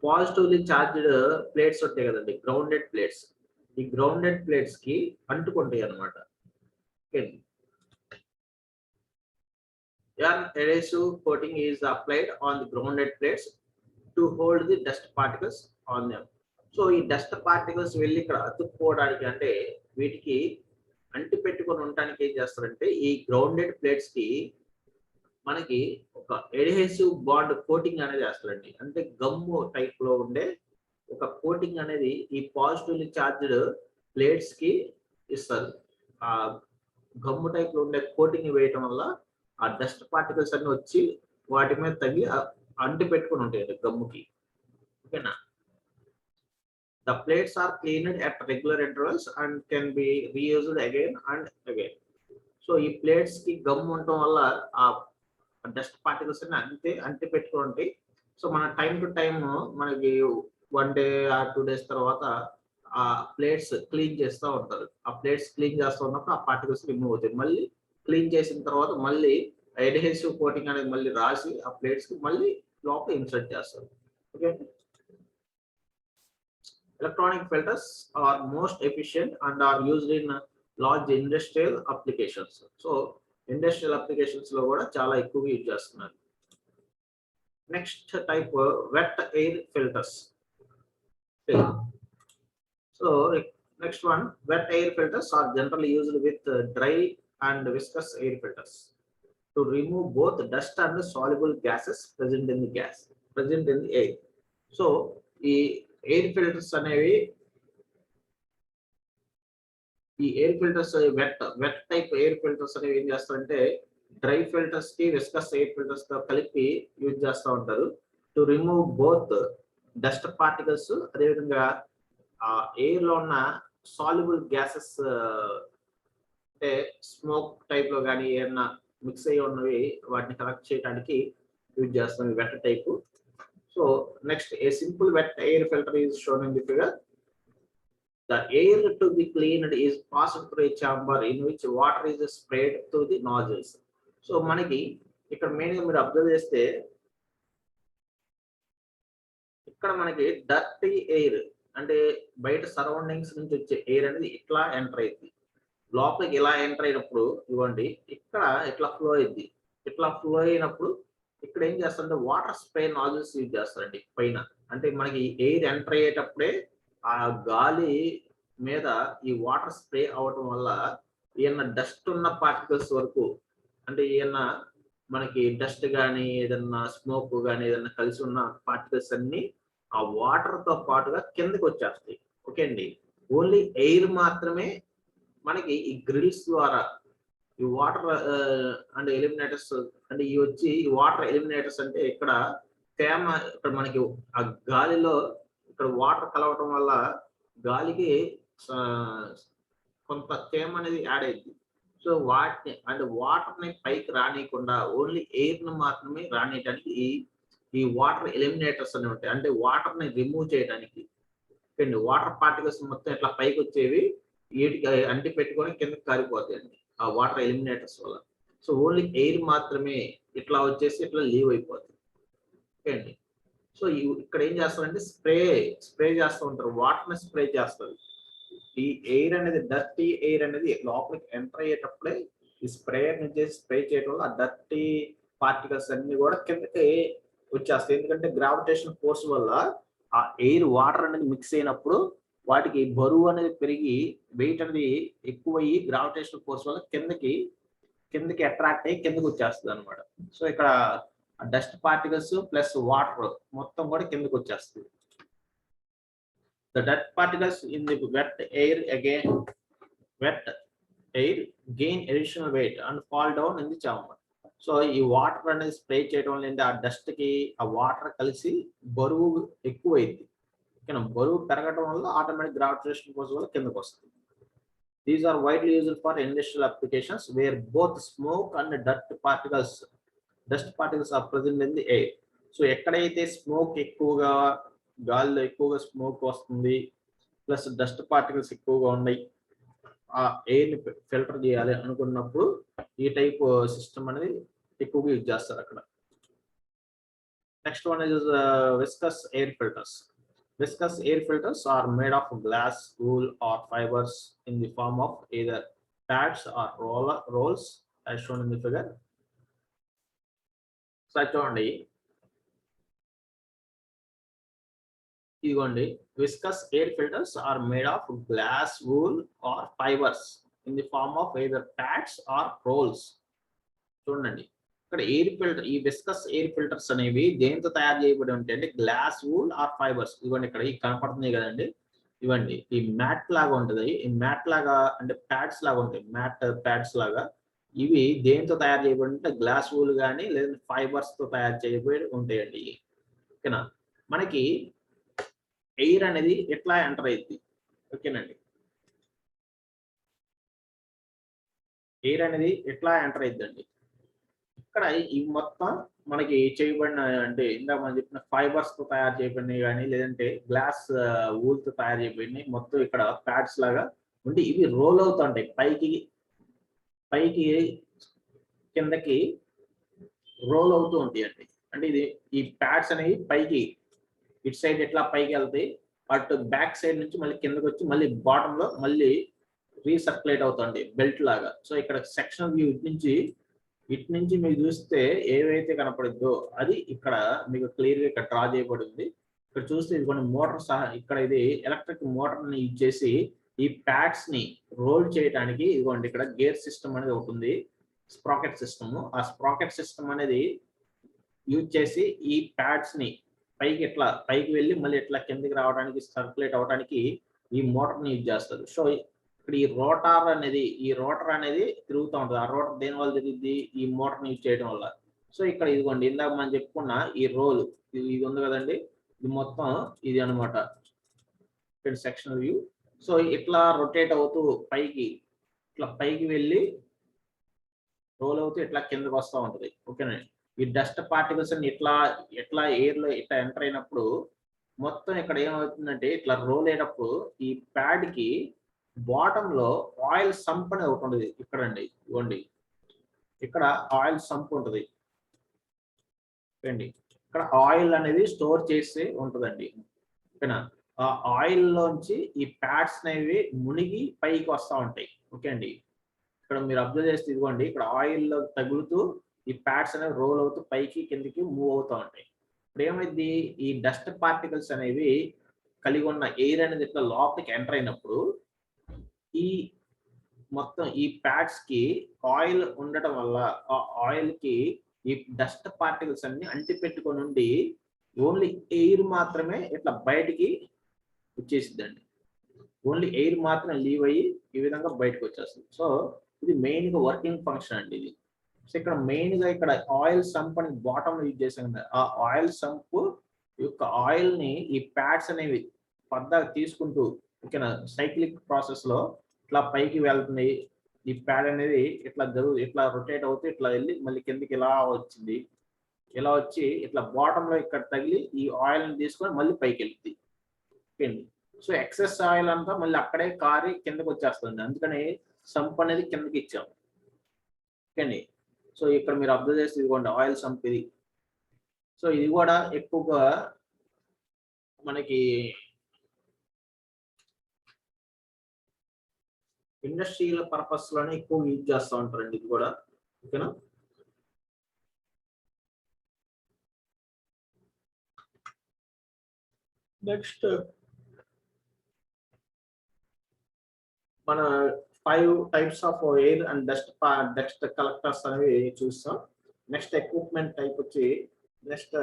A: పాజిటివ్లీ చార్జ్డ్ ప్లేట్స్ ఉంటాయి కదండి, గ్రౌండెడ్ ప్లేట్స్, ఈ గ్రౌండెడ్ ప్లేట్స్ కి అంటుకుంటాయి అనమాట. An adhesive coating is applied on the grounded plates to hold the dust particles on them. So ఈ డస్ట్ పార్టికల్స్ వెళ్ళి ఇక్కడ అతుక్కోవడానికి అంటే వీటికి అంటి పెట్టుకొని ఉండటానికి ఏం చేస్తారంటే ఈ గ్రౌండెడ్ ప్లేట్స్ కి మనకి ఒక ఎడ్హెసివ్ బాండ్ కోటింగ్ అనేది వేస్తారండి. అంటే గమ్ము టైప్ లో ఉండే ఒక కోటింగ్ అనేది ఈ పాజిటివ్లీ చార్జ్డ్ ప్లేట్స్ కి ఇస్తారు. ఆ గమ్ము టైప్ లో ఉండే కోటింగ్ వేయటం వల్ల ఆ డస్ట్ పార్టికల్స్ అన్ని వచ్చి వాటి మీద తగిలి అంటి పెట్టుకుని ఉంటాయండి గమ్ముకి. ఓకేనా. The plates are cleaned at regular intervals and can be reused again and again. So ఈ ప్లేట్స్ కి గమ్ ఉండటం వల్ల ఆ డస్ట్ పార్టికల్స్ అన్ని అంటి పెట్టుకుని ఉంటాయి. సో మన టైం టు టైం మనకి 1 డే ఆర్ 2 డేస్ తర్వాత ఆ ప్లేట్స్ క్లీన్ చేస్తూ ఉంటారు. ఆ ప్లేట్స్ క్లీన్ చేస్తూ ఉన్నప్పుడు ఆ పార్టికల్స్ రిమూవ్ అవుతాయి. మళ్ళీ క్లీన్ చేసిన తర్వాత మళ్ళీ అడ్హెసివ్ కోటింగ్ అనేది మళ్ళీ రాసి ఆ ప్లేట్స్ కి మళ్ళీ లోపల ఇన్సర్ట్ చేస్తారు. Okay, electronic filters are most efficient and are used in large industrial applications. So industrial applications లో కూడా చాలా ఎక్కువగా యూజ్ చేస్తున్నారు. Next type wet air filters. Okay. So next one, wet air filters are generally used with dry and viscous air filters to remove both dust and soluble gases present in the air. So ఈ ఎయిర్ ఫిల్టర్స్ అనేవి, ఈ air filters wet type air filters అనేవి ఏం చేస్తారంటే డ్రై ఫిల్టర్స్ కి విస్కస్ ఎయిర్ ఫిల్టర్స్ తో కలిపి యూజ్ చేస్తూ ఉంటారు to remove both dust particles, అదేవిధంగా ఆ ఎయిర్ లో ఉన్న సాల్యుబుల్ గ్యాసెస్, అంటే స్మోక్ టైప్ లో కానీ ఏమన్నా మిక్స్ అయ్యి ఉన్నవి వాటిని కలెక్ట్ చేయడానికి యూజ్ చేస్తాం wet type. So next, a simple wet air filter is shown in the figure. The air to be cleaned is passed through a chamber in which water is sprayed through the nozzles. So మనకి ఇక్కడ మెయిన్ గా మీరు అబ్జర్వ్ చేస్తే ఇక్కడ మనకి డర్టీ ఎయిర్ అంటే బయట సరౌండింగ్స్ నుంచి వచ్చే ఎయిర్ అనేది ఇట్లా ఎంటర్ అయింది, లోపలికి ఇలా ఎంటర్ అయినప్పుడు ఇవ్వండి ఇక్కడ ఇట్లా ఫ్లో అయింది. ఇట్లా ఫ్లో అయినప్పుడు ఇక్కడ ఏం చేస్తారంటే వాటర్ స్ప్రే నాజిల్స్ యూజ్ చేస్తారండి పైన. అంటే మనకి ఎయిర్ ఎంటర్ అయ్యేటప్పుడే ఆ గాలి మీద ఈ వాటర్ స్ప్రే అవటం వల్ల ఏమన్నా డస్ట్ ఉన్న పార్టికల్స్ వరకు, అంటే ఏమన్నా మనకి డస్ట్ కానీ ఏదన్నా స్మోక్ కానీ ఏదన్నా కలిసి ఉన్న పార్టికల్స్ అన్ని ఆ వాటర్ తో పాటుగా కిందకి వచ్చేస్తాయి. ఓకే అండి, ఓన్లీ ఎయిర్ మాత్రమే మనకి ఈ గ్రిల్స్ ద్వారా ఈ వాటర్ అండ్ ఎలిమినేటర్స్, అంటే ఇవి వచ్చి ఈ వాటర్ ఎలిమినేటర్స్ అంటే ఇక్కడ తేమ, ఇక్కడ మనకి ఆ గాలిలో ఇక్కడ వాటర్ కలవటం వల్ల గాలికి కొంత తేమ అనేది యాడ్ అయింది. సో వాటిని అంటే వాటర్ ని పైకి రానియకుండా ఓన్లీ ఎయిర్ ని మాత్రమే రానియడానికి ఈ వాటర్ ఎలిమినేటర్స్ అని ఉంటాయి. అంటే వాటర్ ని రిమూవ్ చేయడానికి వాటర్ పార్టికల్స్ మొత్తం ఇట్లా పైకి వచ్చేవి వీటికి అంటి పెట్టుకొని కిందకి కారిపోతాయండి ఆ వాటర్ ఎలిమినేటర్స్ వల్ల. సో ఓన్లీ ఎయిర్ మాత్రమే ఇట్లా వచ్చేసి ఇట్లా లీవ్ అయిపోతుంది. ఓకే అండి, సో ఇక్కడ ఏం చేస్తారంటే స్ప్రే చేస్తూ ఉంటారు, వాటర్ ని స్ప్రే చేస్తారు. ఈ ఎయిర్ అనేది డర్టీ ఎయిర్ అనేది లోపలికి ఎంటర్ అయ్యేటప్పుడే ఈ స్ప్రేయర్ నుంచి స్ప్రే చేయడం వల్ల ఆ డర్టీ పార్టికల్స్ అన్ని కూడా కిందకి వచ్చేస్తాయి. ఎందుకంటే గ్రావిటేషన్ ఫోర్స్ వల్ల ఆ ఎయిర్ వాటర్ అనేది మిక్స్ అయినప్పుడు వాటికి బరువు అనేది పెరిగి వెయిట్ అనేది ఎక్కువయ్యి గ్రావిటేషన్ ఫోర్స్ వల్ల కిందకి అట్రాక్ట్ అయ్యి కిందకి వచ్చేస్తుంది అనమాట. సో ఇక్కడ డస్ట్ పార్టికల్స్ ప్లస్ వాటర్ మొత్తం కూడా కిందకి వచ్చేస్తుంది. The dust particles in the wet air gain additional weight and fall down in the chamber. So ఈ వాటర్ అనేది స్ప్రే చేయడం వల్ల ఆ డస్ట్ కి ఆ వాటర్ కలిసి బరువు ఎక్కువైంది. బరువు పెరగడం వల్ల ఆటోమేటిక్ గ్రావిటేషన్ ఫోర్స్ వల్ల కిందకి వస్తుంది. These are widely used for industrial applications where both smoke and dust particles are present in the air. So ఎక్కడైతే స్మోక్ ఎక్కువగా, గాలిలో ఎక్కువగా స్మోక్ వస్తుంది ప్లస్ డస్ట్ పార్టికల్స్ ఎక్కువగా ఉన్నాయి, ఆ ఎయిర్ ని ఫిల్టర్ చేయాలి అనుకున్నప్పుడు ఈ టైప్ సిస్టమ్ అనేది ఎక్కువగా యూజ్ చేస్తారు అక్కడ. Next one is viscous air filters. Viscous air filters are made of glass, wool or fibers in the form of either pads or rolls as shown in the figure. So చూడండి, ఇదిగోండి, viscous air filters are made of glass, wool or fibers in the form of either pads or rolls. చూడండి, ఇక్కడ ఎయిర్ ఫిల్టర్, ఈ విస్కస్ ఎయిర్ ఫిల్టర్స్ అనేవి దేంతో తయారు చేయబడి ఉంటాయి అంటే గ్లాస్, వూల్ ఆర్ ఫైబర్స్. ఇవ్వండి ఇక్కడ కనపడుతున్నాయి కదండి, ఇవ్వండి ఈ మ్యాట్ లాగా ఉంటుంది, ఈ మ్యాట్ లాగా అంటే ప్యాడ్స్ లాగా ఉంటాయి, మ్యాట్ ప్యాడ్స్ లాగా. ఇవి దేంతో తయారు చేయబడి ఉంటే గ్లాస్, వూల్ కానీ లేదా ఫైబర్స్ తో తయారు చేయబడి ఉంటాయండి. ఓకేనా, మనకి ఎయిర్ అనేది ఎట్లా ఎంటర్ అయింది. ఓకేనండి, ఎయిర్ అనేది ఎట్లా ఎంటర్ అయిద్దండి. ఇక్కడ ఇవి మొత్తం మనకి చేయబడిన, అంటే ఇందాక మనం చెప్పిన ఫైబర్స్ తో తయారు చేయబడినవి కానీ లేదంటే గ్లాస్, వూల్ తో తయారు చేయబడినవి మొత్తం ఇక్కడ ప్యాడ్స్ లాగా ఉంటే ఇవి రోల్ అవుతుంటాయి, పైకి కిందకి రోల్ అవుతూ ఉంటాయి అండి. అంటే ఇది ఈ ప్యాడ్స్ అనేవి పైకి ఇటు సైడ్ ఎట్లా పైకి వెళ్తాయి, అటు బ్యాక్ సైడ్ నుంచి మళ్ళీ కిందకి వచ్చి మళ్ళీ బాటమ్ లో మళ్ళీ రీసర్క్యులేట్ అవుతుంది బెల్ట్ లాగా. సో ఇక్కడ సెక్షన్ వ్యూ ఇటు నుంచి మీరు చూస్తే ఏవైతే కనపడిద్దో అది ఇక్కడ మీకు క్లియర్ గా ఇక్కడ డ్రా చేయబడింది. ఇక్కడ చూస్తే ఇది కొన్ని మోటార్ సహా ఇక్కడ ఇది ఎలక్ట్రిక్ మోటార్ ని యూజ్ చేసి ఈ ప్యాడ్స్ ని రోల్ చేయడానికి ఇదిగోండి ఇక్కడ గేర్ సిస్టమ్ అనేది ఒకటి ఉంది, స్ప్రాకెట్ సిస్టమ్. ఆ స్ప్రాకెట్ సిస్టమ్ అనేది యూజ్ చేసి ఈ ప్యాడ్స్ ని పైకి ఇట్లా పైకి వెళ్ళి మళ్ళీ ఇట్లా కిందకి రావడానికి సర్క్యులేట్ అవడానికి ఈ మోటార్ ని యూజ్ చేస్తారు. సో ఇక్కడ ఈ రోటర్ అనేది తిరుగుతూ ఉంటుంది. ఆ రోటర్ దేని వల్ల తిరిగింది, ఈ మోటార్ ని యూజ్ చేయడం వల్ల. సో ఇక్కడ ఇదిగోండి ఇందాక మనం చెప్పుకున్న ఈ రోల్ ఇది ఉంది కదండి, ఇది మొత్తం ఇది అనమాట సెక్షన్ వ్యూ. సో ఇట్లా రొటేట్ అవుతూ పైకి ఇట్లా పైకి వెళ్ళి రోల్ అవుతూ ఇట్లా కిందకి వస్తూ ఉంటది. ఓకేనా. ఈ డస్ట్ పార్టికల్స్ అన్ని ఇట్లా ఎయిర్ లో ఇట్లా ఎంటర్ అయినప్పుడు మొత్తం ఇక్కడ ఏమవుతుందంటే ఇట్లా రోల్ అయినప్పుడు ఈ ప్యాడ్ కి బాటమ్ లో ఆయిల్ సంప్ అనేది ఒకటి ఉంటుంది. ఇక్కడండి ఇవ్వండి, ఇక్కడ ఆయిల్ సంప్ ఉంటుంది. ఇక్కడ ఆయిల్ అనేది స్టోర్ చేసి ఉంటుందండి. ఓకేనా. ఆ ఆయిల్ లోంచి ఈ ప్యాడ్స్ అనేవి మునిగి పైకి వస్తూ ఉంటాయి. ఓకే అండి. ఇక్కడ మీరు అబ్జర్వ్ చేస్తే ఇదిగోండి ఇక్కడ ఆయిల్ లో తగులుతూ ఈ ప్యాడ్స్ అనేవి రోల్ అవుతూ పైకి కిందికి మూవ్ అవుతూ ఉంటాయి. ఇప్పుడు ఏమైంది, ఈ డస్ట్ పార్టికల్స్ అనేవి కలిగి ఉన్న ఎయిర్ అనేది ఇట్లా లోపలికి ఎంటర్ అయినప్పుడు ఈ మొత్తం ఈ ప్యాడ్స్ కి ఆయిల్ ఉండటం వల్ల ఆ ఆయిల్ కి ఈ డస్ట్ పార్టికల్స్ అన్ని అంటి పెట్టుకొని ఉండి ఓన్లీ ఎయిర్ మాత్రమే ఇట్లా బయటికి వచ్చేసిద్దండి. ఓన్లీ ఎయిర్ మాత్రం లీవ్ అయ్యి ఈ విధంగా బయటకు వచ్చేస్తుంది. సో ఇది మెయిన్ గా వర్కింగ్ ఫంక్షన్ అండి ఇది. సో ఇక్కడ మెయిన్ గా ఇక్కడ ఆయిల్ సంప్ అని బాటమ్ యూజ్ చేసాం కదా, ఆ ఆయిల్ సంప్ యొక్క ఆయిల్ ని ఈ ప్యాడ్స్ అనేవి పద్దాగా తీసుకుంటూ ఓకేనా సైక్లిక్ ప్రాసెస్ లో ఇట్లా పైకి వెళ్తుంది. ఈ ప్యాడ్ అనేది ఇట్లా రొటేట్ అవుతూ ఇట్లా వెళ్ళి మళ్ళీ కిందకి ఇలా వచ్చింది. ఇలా వచ్చి ఇట్లా బాటమ్ లో ఇక్కడ తగిలి ఈ ఆయిల్ ని తీసుకొని మళ్ళీ పైకి వెళ్తుంది. ఓకే అండి. సో ఎక్సెస్ ఆయిల్ అంతా మళ్ళీ అక్కడే కారి కిందకి వచ్చేస్తుంది. అందుకని సంప్ అనేది కిందకి ఇచ్చాం. ఓకే అండి. సో ఇక్కడ మీరు అబ్జర్వ్ చేసి ఇదిగోండి ఆయిల్ సంప్ ఇది. సో ఇది కూడా ఎక్కువగా మనకి ఇండస్ట్రియల్ పర్పస్ లోనే ఎక్కువ యూజ్ చేస్తూ ఉంటారండి ఇది కూడా. ఓకేనా. నెక్స్ట్ మన 5 types of air and dust collectors అనేవి చూస్తాం. నెక్స్ట్ ఎక్విప్మెంట్ టైప్ వచ్చి next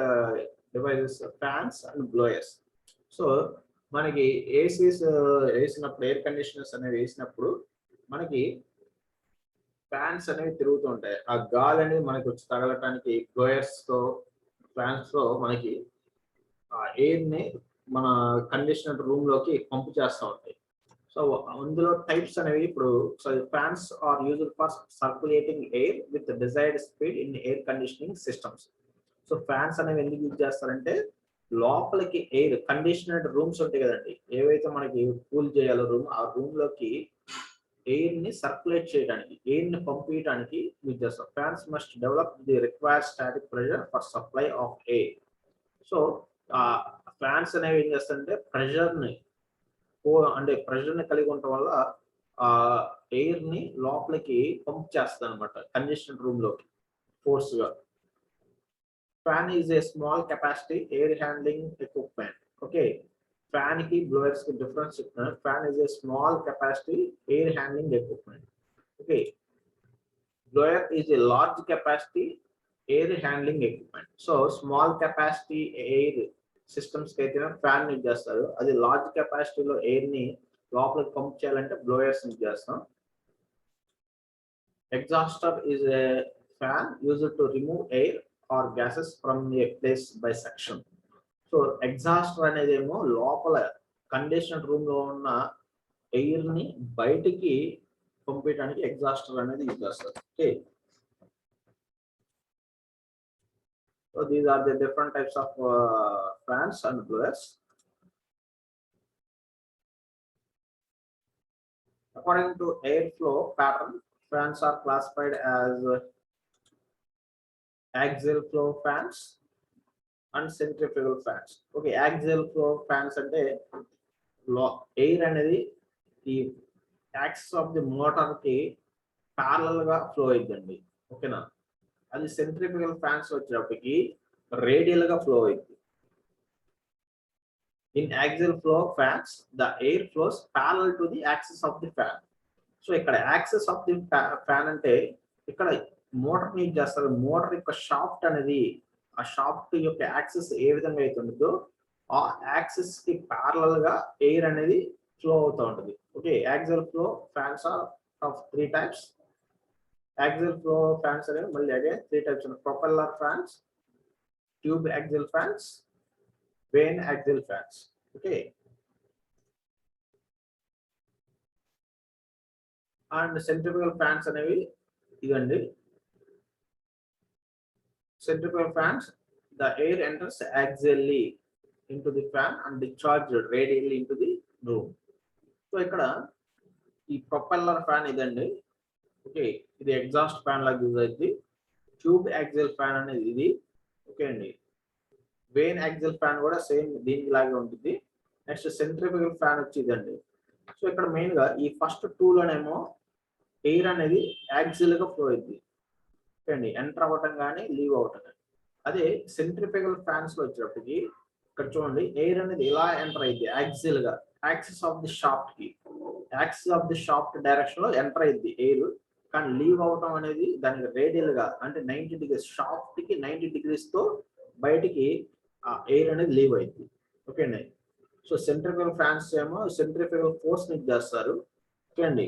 A: devices fans and blowers. So మనకి ఏసీస్ వేసినప్పుడు ఎయిర్ కండిషనర్స్ అనేవి వేసినప్పుడు మనకి ఫ్యాన్స్ అనేవి తిరుగుతూ ఉంటాయి. ఆ గాలి అనేది మనకి వచ్చి తగలటానికి బ్లోయర్స్ తో ఫ్యాన్స్ తో మనకి ఆ ఎయిర్ ని మన కండిషనర్ రూమ్ లోకి పంపు చేస్తూ ఉంటాయి. సో అందులో టైప్స్ అనేవి ఇప్పుడు fans are used for circulating air with desired speed in air conditioning systems. So fans అనేవి ఎందుకు యూజ్ చేస్తారంటే లోపలికి ఎయిర్ కండిషనర్డ్ రూమ్స్ ఉంటాయి కదండి, ఏవైతే మనకి కూల్ చేయాలో రూమ్, ఆ రూమ్ లోకి ఎయిర్ ని సర్క్యులేట్ చేయడానికి ఎయిర్ ని పంపించడానికి యూజ్ చేస్తాం. Fans must develop the required static pressure for supply of air. So ఆ ఫ్యాన్స్ అనేవి ఏం చేస్తారంటే ప్రెషర్ ని కలిగి ఉండటం వల్ల ఆ ఎయిర్ ని లోపలికి పంప్ చేస్తుంది అనమాట కండిషన్ రూమ్ లోకి ఫోర్స్ గా. Fan is a small capacity air handling equipment. Okay, fan కి బ్లోయర్స్ కి డిఫరెన్స్ చెప్తున్నాను. Fan is a small capacity air handling equipment. Okay, blower is a large capacity air handling equipment. So small capacity air systems కి అయితే ఫ్యాన్ యూజ్ చేస్తారు. అది లార్జ్ కెపాసిటీలో ఎయిర్ ని లోపలికి పంప్ చేయాలంటే బ్లోయర్స్ యూజ్ చేస్తాం. Exhauster is a fan used to remove air or gases from a place by section. So exhauster అనేది ఏమో లోపల కండిషనర్ రూమ్ లో ఉన్న ఎయిర్ ని బయటికి పంపించడానికి ఎగ్జాస్టర్ అనేది యూజ్ చేస్తారు. Okay, so these are the different types of fans and blowers. According to airflow pattern, fans are classified as axial flow fans and centrifugal fans. Okay, axial flow fans ante air anedi ee axis of the motor ki parallel ga flow ayyindi. Okay na. అది సెంట్రిఫ్యూగల్ ఫ్యాన్స్ వచ్చేటప్పటికి రేడియల్ గా ఫ్లో అవుతుంది. In axial flow fans, the air flows parallel to the axis of the fan. So ఇక్కడ యాక్సెస్ ఆఫ్ ది ఫ్యాన్ అంటే ఇక్కడ మోటార్ యూజ్ చేస్తారు. మోటార్ యొక్క షాఫ్ట్ అనేది ఆ షాఫ్ట్ యొక్క యాక్సెస్ ఏ విధంగా అయితే ఉంటుందో ఆ యాక్సెస్ కి ప్యారలల్ గా ఎయిర్ అనేది ఫ్లో అవుతూ ఉంటుంది. Okay, axial flow fans are of 3 types. Axial flow fans అనేవి మళ్ళీ అగైన్ 3 టైప్స్ ఉన్నాయి. Propeller fans, tube axial fans, vane axial fans. Okay, and centrifugal fans అనేవి ఇదండి. Centrifugal fans, the air enters axially into the fan and discharged radially into the room. So ఇక్కడ ఈ ప్రొపెల్లర్ ఫ్యాన్ ఇదండి. ఓకే, ఇది ఎగ్జాస్ట్ ఫ్యాన్ లాగా యూజ్ అవుతుంది. ట్యూబ్ యాక్సియల్ ఫ్యాన్ అనేది ఇది. ఓకే అండి, వేన్ యాక్సియల్ ఫ్యాన్ కూడా సేమ్ దీనికి లాగే ఉంటుంది. నెక్స్ట్ సెంట్రిఫ్యూగల్ ఫ్యాన్ వచ్చి ఇదండి. సో ఇక్కడ మెయిన్ గా ఈ ఫస్ట్ టూ లోనేమో ఎయిర్ అనేది యాక్సియల్ గా ఫ్లో అయింది. ఓకే అండి, ఎంటర్ అవ్వటం కానీ లీవ్ అవ్వటం కానీ. అదే సెంట్రిఫ్యూగల్ ఫ్యాన్స్ లో వచ్చేటప్పటికి ఇక్కడ చూడండి ఎయిర్ అనేది ఇలా ఎంటర్ అయింది యాక్సియల్ గా, యాక్సిస్ ఆఫ్ ది షాఫ్ట్ కి, axis of the shaft direction లో ఎంటర్ అయింది ఎయిర్. కానీ లీవ్ అవటం అనేది దానికి రేడియల్ గా అంటే 90 డిగ్రీస్, షాఫ్ట్ కి 90 డిగ్రీస్ తో బయటికి ఆ ఎయిర్ అనేది లీవ్ అయింది. ఓకే అండి, సో సెంట్రిఫ్యూగల్ ఫ్యాన్స్ ఏమో సెంట్రిఫ్యూగల్ ఫోర్స్ ని చేస్తారు. ఓకే అండి,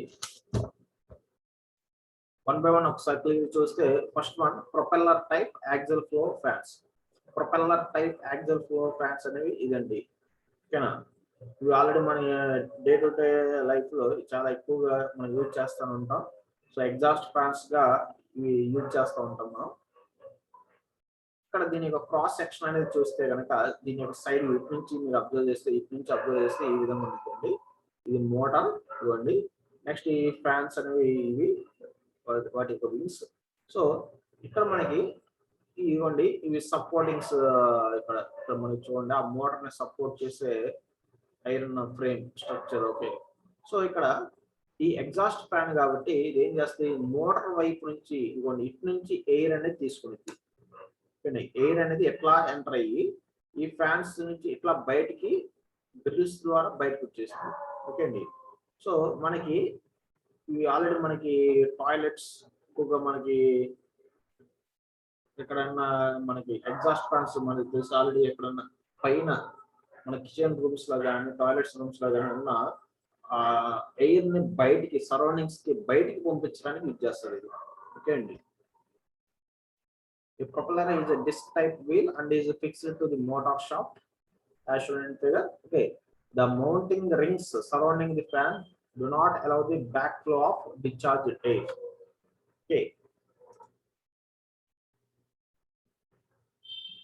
A: వన్ బై వన్ ఒకసారి క్లియర్ చూస్తే first one propeller type axial flow fans. Propeller type axial flow fans అనేవి ఇదండి. ఓకేనా, ఇవి ఆల్రెడీ మన డే టు డే లైఫ్ లో చాలా ఎక్కువగా మనం యూజ్ చేస్తూ ఉంటాం. సో ఎగ్జాస్ట్ ఫ్యాన్స్ గా ఇవి యూజ్ చేస్తూ ఉంటాం మనం. ఇక్కడ దీని యొక్క క్రాస్ సెక్షన్ అనేది చూస్తే కనుక దీని యొక్క సైడ్ ఇటు నుంచి మీరు అబ్జర్వ్ చేస్తే, ఇటు నుంచి అబ్జర్వ్ చేస్తే ఈ విధంగా ఉంటుంది. ఇది మోటార్ ఇవ్వండి. నెక్స్ట్ ఈ ఫ్యాన్స్ అనేవి ఇవి వాటి యొక్క వింగ్స్. సో ఇక్కడ మనకి ఇవ్వండి ఇవి సపోర్టింగ్స్. ఇక్కడ ఇక్కడ మనకి చూడండి ఆ మోటార్ ని సపోర్ట్ చేసే iron frame structure. Okay, so ఇక్కడ ఈ ఎగ్జాస్ట్ ఫ్యాన్ కాబట్టి ఇది ఏం చేస్తుంది, మోటార్ వైపు నుంచి ఇవ్వండి ఇటు నుంచి ఎయిర్ అనేది తీసుకుని ఎయిర్ అనేది ఎట్లా ఎంటర్ అయ్యి ఈ ఫ్యాన్స్ నుంచి ఇట్లా బయటికి బ్రిల్స్ ద్వారా బయటకు వచ్చేస్తుంది. ఓకే అండి, సో మనకి ఇవి ఆల్రెడీ మనకి టాయిలెట్స్ ఎక్కువగా మనకి ఎక్కడన్నా మనకి ఎగ్జాస్ట్ ఫ్యాన్స్ మనకి తెలుసు ఆల్రెడీ. ఎక్కడన్నా పైన మన కిచెన్ రూమ్స్ లో కానీ టాయిలెట్స్ రూమ్స్ లో కానీ ఉన్న ఆ ఎయిర్ ని బయటికి సరౌండింగ్స్ కి బయటికి పంపించడానికి యూజ్ చేస్తారు ఇది. ఓకే అండి, the propeller is a disc type wheel and is fixed to the motor shaft as shown in figure. Okay, the mounting rings surrounding the fan do not allow the backflow of discharged air. Okay,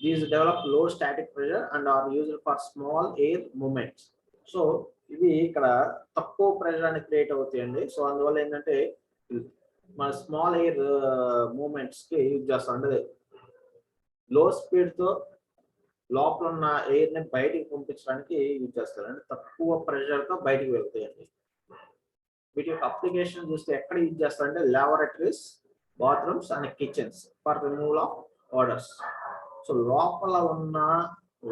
A: these develop low static pressure and are used for small air movements. So ఇవి ఇక్కడ తక్కువ ప్రెషర్ అని క్రియేట్ అవుతాయండి. సో అందువల్ల ఏంటంటే మన స్మాల్ ఎయిర్ మూమెంట్స్ కి యూజ్ చేస్తాం. అంటే లో స్పీడ్ తో లోపల ఉన్న ఎయిర్ ని బయటికి పంపించడానికి యూజ్ చేస్తారు. అంటే తక్కువ ప్రెషర్ తో బయటికి వెళ్తాయండి. వీటి యొక్క అప్లికేషన్ చూస్తే ఎక్కడ యూజ్ చేస్తారంటే laboratories, bathrooms and kitchens for removal of odours. So లోపల ఉన్న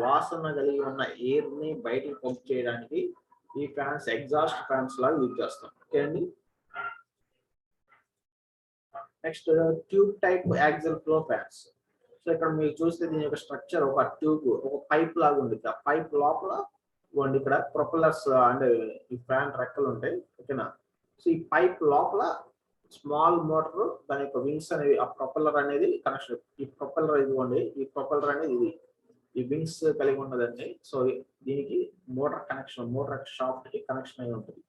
A: వాసన కలిగి ఉన్న ఎయిర్ ని బయటికి పంపించేయడానికి ఈ ఫ్యాన్స్ ఎగ్జాస్ట్ ఫ్యాన్స్ లాగా యూజ్ చేస్తాం. ఓకే అండి, next tube type axial flow fans. So ఇక్కడ మీరు చూస్తే దీని యొక్క స్ట్రక్చర్ ఒక ట్యూబ్, ఒక పైప్ లాగా ఉంటుంది. ఆ పైప్ లోపల ఇక్కడ ప్రొపెల్లర్స్ అంటే ఈ ఫ్యాన్ రెక్కలు ఉంటాయి. ఓకేనా, సో ఈ పైప్ లోపల స్మాల్ మోటార్ దాని యొక్క వింగ్స్ అనేవి ఆ ప్రొపెల్లర్ అనేది కనెక్షన్. ఈ ప్రొపెల్లర్ ఇదిగోండి, ఈ ప్రొపెల్లర్ అనేది ఇది ఈ వింగ్స్ కలిగి ఉన్నదండి. సో దీనికి మోటార్ కనెక్షన్, మోటార్ షాఫ్ట్ కి కనెక్షన్ అయి ఉంటుంది.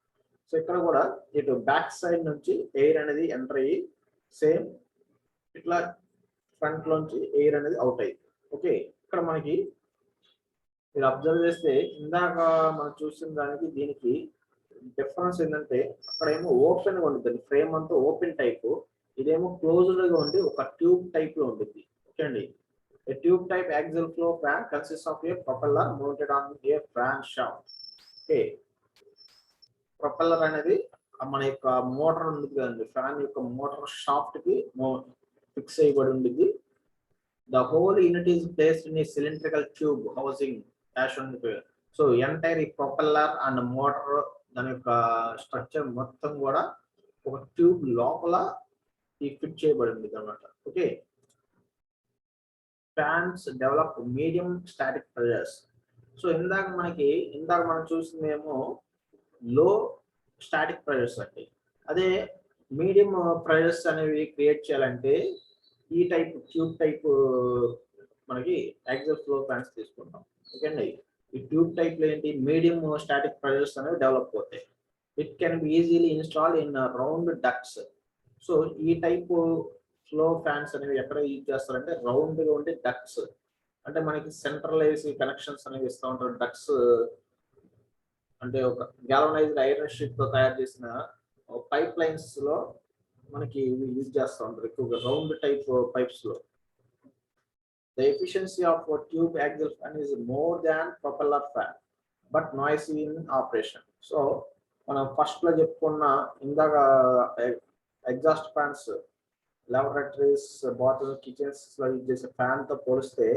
A: సో ఇక్కడ కూడా ఇటు బ్యాక్ సైడ్ నుంచి ఎయిర్ అనేది ఎంటర్ అయ్యి సేమ్ ఇట్లా ఫ్రంట్ లోంచి ఎయిర్ అనేది అవుట్ అయ్యింది. ఓకే, ఇక్కడ మనకి మీరు అబ్జర్వ్ చేస్తే ఇందాక మనం చూసిన దానికి దీనికి డిఫరెన్స్ ఏంటంటే అక్కడ ఏమో ఓపెన్ గా ఉంటుంది, ఫ్రేమ్ అంతా ఓపెన్ టైప్, ఇదేమో క్లోజ్డ్ గా ఉండి ఒక ట్యూబ్ టైప్ లో ఉంటుంది. ఓకే అండి, a tube type axial flow fan consists of a propeller mounted on a fan shaft. Okay, propeller అనేది మన యొక్క మోటార్ ఉంది కదండి, ఫ్యాన్ యొక్క మోటార్ షాఫ్ట్ కి ఫిక్స్ చేయబడి ఉంటుంది. The whole unit is placed in a cylindrical tube housing as shown here. So entire ఈ ప్రొపెల్లర్ అండ్ మోటార్ దాని యొక్క స్ట్రక్చర్ మొత్తం కూడా ఒక ట్యూబ్ లోపల ఈ ఫిట్ చేయబడింది అన్నమాట. Okay, fans develop medium static pressures. So ఇందాక మనం చూసిందేమో లో స్టాటిక్ ప్రెషర్స్ అండి. అదే మీడియం ప్రెషర్స్ అనేవి క్రియేట్ చేయాలంటే ఈ టైప్ ట్యూబ్ టైప్ మనకి యాక్సిల్ ఫ్లో ఫ్యాన్స్ తీసుకుంటాం. ఓకే అండి, ఈ ట్యూబ్ టైప్ లో ఏంటి మీడియం స్టాటిక్ ప్రెషర్స్ అనేవి డెవలప్ అవుతాయి. It can be easily install in round ducts. So ఈ టైప్ ఫ్లో ఫ్యాన్స్ అనేవి ఎక్కడ యూజ్ చేస్తారంటే రౌండ్ గా ఉండే డక్ట్స్, అంటే మనకి సెంట్రలైజ్ కనెక్షన్స్ అనేవి ఇస్తూ ఉంటారు. డక్ట్స్ అంటే ఒక గ్యాలనైజ్డ్ ఐరన్ షీట్ తో తయారు చేసిన పైప్ లైన్స్ లో మనకి యూజ్ చేస్తూ ఉంటారు ఎక్కువగా రౌండ్ టైప్ పైప్స్ లో. The efficiency of a tube axial fan is more than propeller fan, but noisy in operation. So మనం ఫస్ట్ లో చెప్పుకున్న ఇందాక exhaust fans laboratories bathroom kitchens లో యూజ్ చేసే ఫ్యాన్ తో పోలిస్తే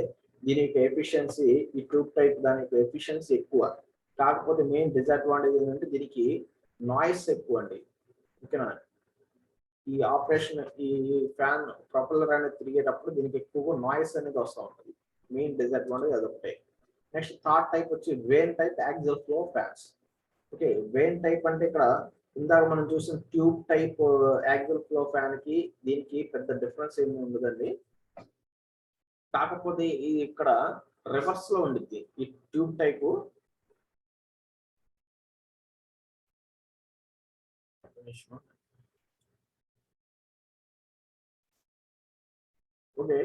A: దీని యొక్క ఎఫిషియన్సీ ఈ ట్యూబ్ టైప్ దాని యొక్క ఎఫిషియన్సీ ఎక్కువ. కాకపోతే మెయిన్ డిసడ్వాంటేజ్ ఏంటంటే దీనికి నాయిస్ ఎక్కువ అండి. ఓకేనా, ఈ ఆపరేషన్ ఈ ఫ్యాన్ ప్రొపెల్లర్ అనేది తిరిగేటప్పుడు దీనికి ఎక్కువగా నాయిస్ అనేది వస్తూ ఉంటుంది. మెయిన్ డిసడ్వాంటేజ్ అదొకటే. నెక్స్ట్ థర్డ్ టైప్ వచ్చి vane type axial flow fans. Okay, vane type అంటే ఇక్కడ ఇందాక మనం చూసిన tube type axial flow fan కి దీనికి పెద్ద డిఫరెన్స్ ఏమి ఉండదండి. కాకపోతే ఇది ఇక్కడ రివర్స్ లో ఉండిద్ది. ఈ tube type okay,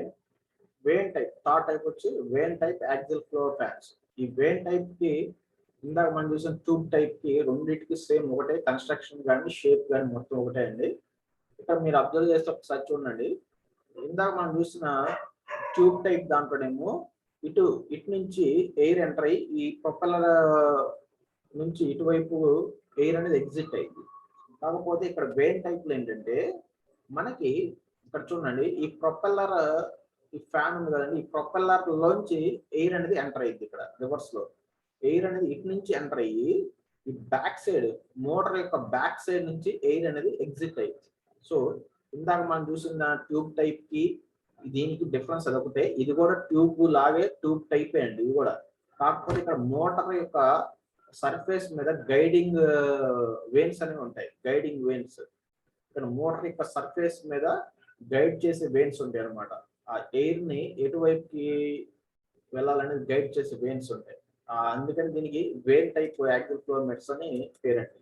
A: vane type third type వచ్చి vane type axial flow fans. ఈ వేన్ టైప్ కి ఇందాక మనం చూసిన ట్యూబ్ టైప్ కి రెండింటికి సేమ్ ఒకటే కన్స్ట్రక్షన్ కానీ షేప్ కానీ మొత్తం ఒకటే అండి. ఇక్కడ మీరు అబ్జర్వ్ చేస్తే ఒకసారి చూడండి, ఇందాక మనం చూసిన ట్యూబ్ టైప్ దాంట్లోనేమో ఇటు నుంచి ఎయిర్ ఎంటర్ అయ్యి ఈ ప్రొపెల్లర్ నుంచి ఇటువైపు ఎయిర్ అనేది ఎగ్జిట్ అయింది. కాకపోతే ఇక్కడ వేన్ టైప్ లో ఏంటంటే మనకి ఇక్కడ చూడండి ఈ ప్రొపెల్లర్ ఈ ఫ్యాన్ ఉంది కదండి, ఈ ప్రొపెల్లర్ లోంచి ఎయిర్ అనేది ఎంటర్ అయ్యింది. ఇక్కడ రివర్స్ లో ఎయిర్ అనేది ఇటు నుంచి ఎంటర్ అయ్యి ఈ బ్యాక్ సైడ్ మోటార్ యొక్క బ్యాక్ సైడ్ నుంచి ఎయిర్ అనేది ఎగ్జిట్ అయ్యింది. సో ఇందాక మనం చూసిన ట్యూబ్ టైప్ కి దీనికి డిఫరెన్స్ అదొకటే. ఇది కూడా ట్యూబ్ లాగే ట్యూబ్ టైపే అండి ఇది కూడా. కాకపోతే ఇక్కడ మోటార్ యొక్క సర్ఫేస్ మీద గైడింగ్ వేన్స్ అనేవి ఉంటాయి. గైడింగ్ వేన్స్ ఇక్కడ మోటార్ యొక్క సర్ఫేస్ మీద గైడ్ చేసే వేన్స్ ఉంటాయి అనమాట. ఆ ఎయిర్ ని ఎటువైపుకి వెళ్ళాలనేది గైడ్ చేసే వేన్స్ ఉంటాయి. అందుకని దీనికి వేన్ టైప్ యాక్సిల్ ఫ్లో మెట్స్ అని పేరండి.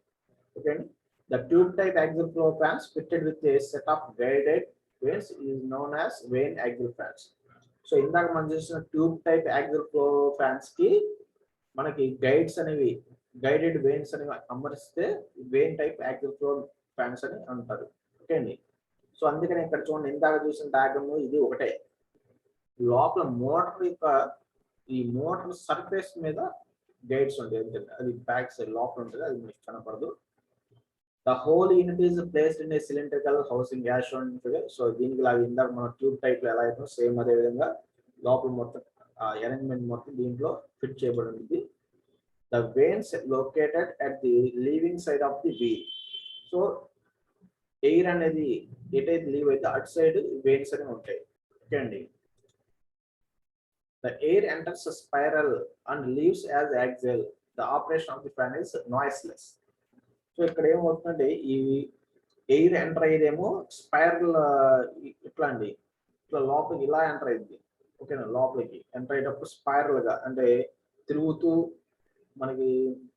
A: ఓకే అండి, the tube type axial flow fans fitted with a set of guided vanes is known as vane axial fans. So ఇందాక మనం చూసిన tube type axial flow fans కి మనకి గైడ్స్ అనేవి గైడెడ్ వేన్స్ అనేవి అమరిస్తే vane type axial flow fans అని అంటారు. ఓకే అండి, సో అందుకని ఇక్కడ చూడండి ఇందాక చూసిన డయాగ్రమ్ ఇది ఒకటే. లోపల మోటార్ యొక్క ఈ మోటార్ సర్ఫేస్ మీద గైడ్స్ ఉంటాయి, అది బ్యాక్ సైడ్ లోపల ఉంటుంది, అది మీకు కనపడదు. The whole unit is placed in A cylindrical housing as shown figure. So దీనికి లాగా ఇందాక మన ట్యూబ్ టైప్ లో ఎలా అయితే సేమ్ అదే విధంగా లోపల మొత్తం అరేంజ్మెంట్ మొత్తం దీంట్లో ఫిట్ చేయబడి ఉంటుంది. The vanes located at the leaving side of the wheel. So air అనేది ఎటైతే లీవ్ అయితే అటు సైడ్ వేన్స్ అనేవి ఉంటాయి. ఓకే అండి, the air enters a spiral and leaves as axial. The operation of the fan is noiseless. So ఇక్కడ ఏమవుతుందంటే ఈ ఎయిర్ ఎంటర్ అయ్యేదేమో స్పైరల్ ఇట్లా అండి, ఇట్లా లోపలికి ఇలా ఎంటర్ అయింది. ఓకేనా, లోపలికి ఎంటర్ అయ్యేటప్పుడు స్పైరల్ గా అంటే తిరుగుతూ మనకి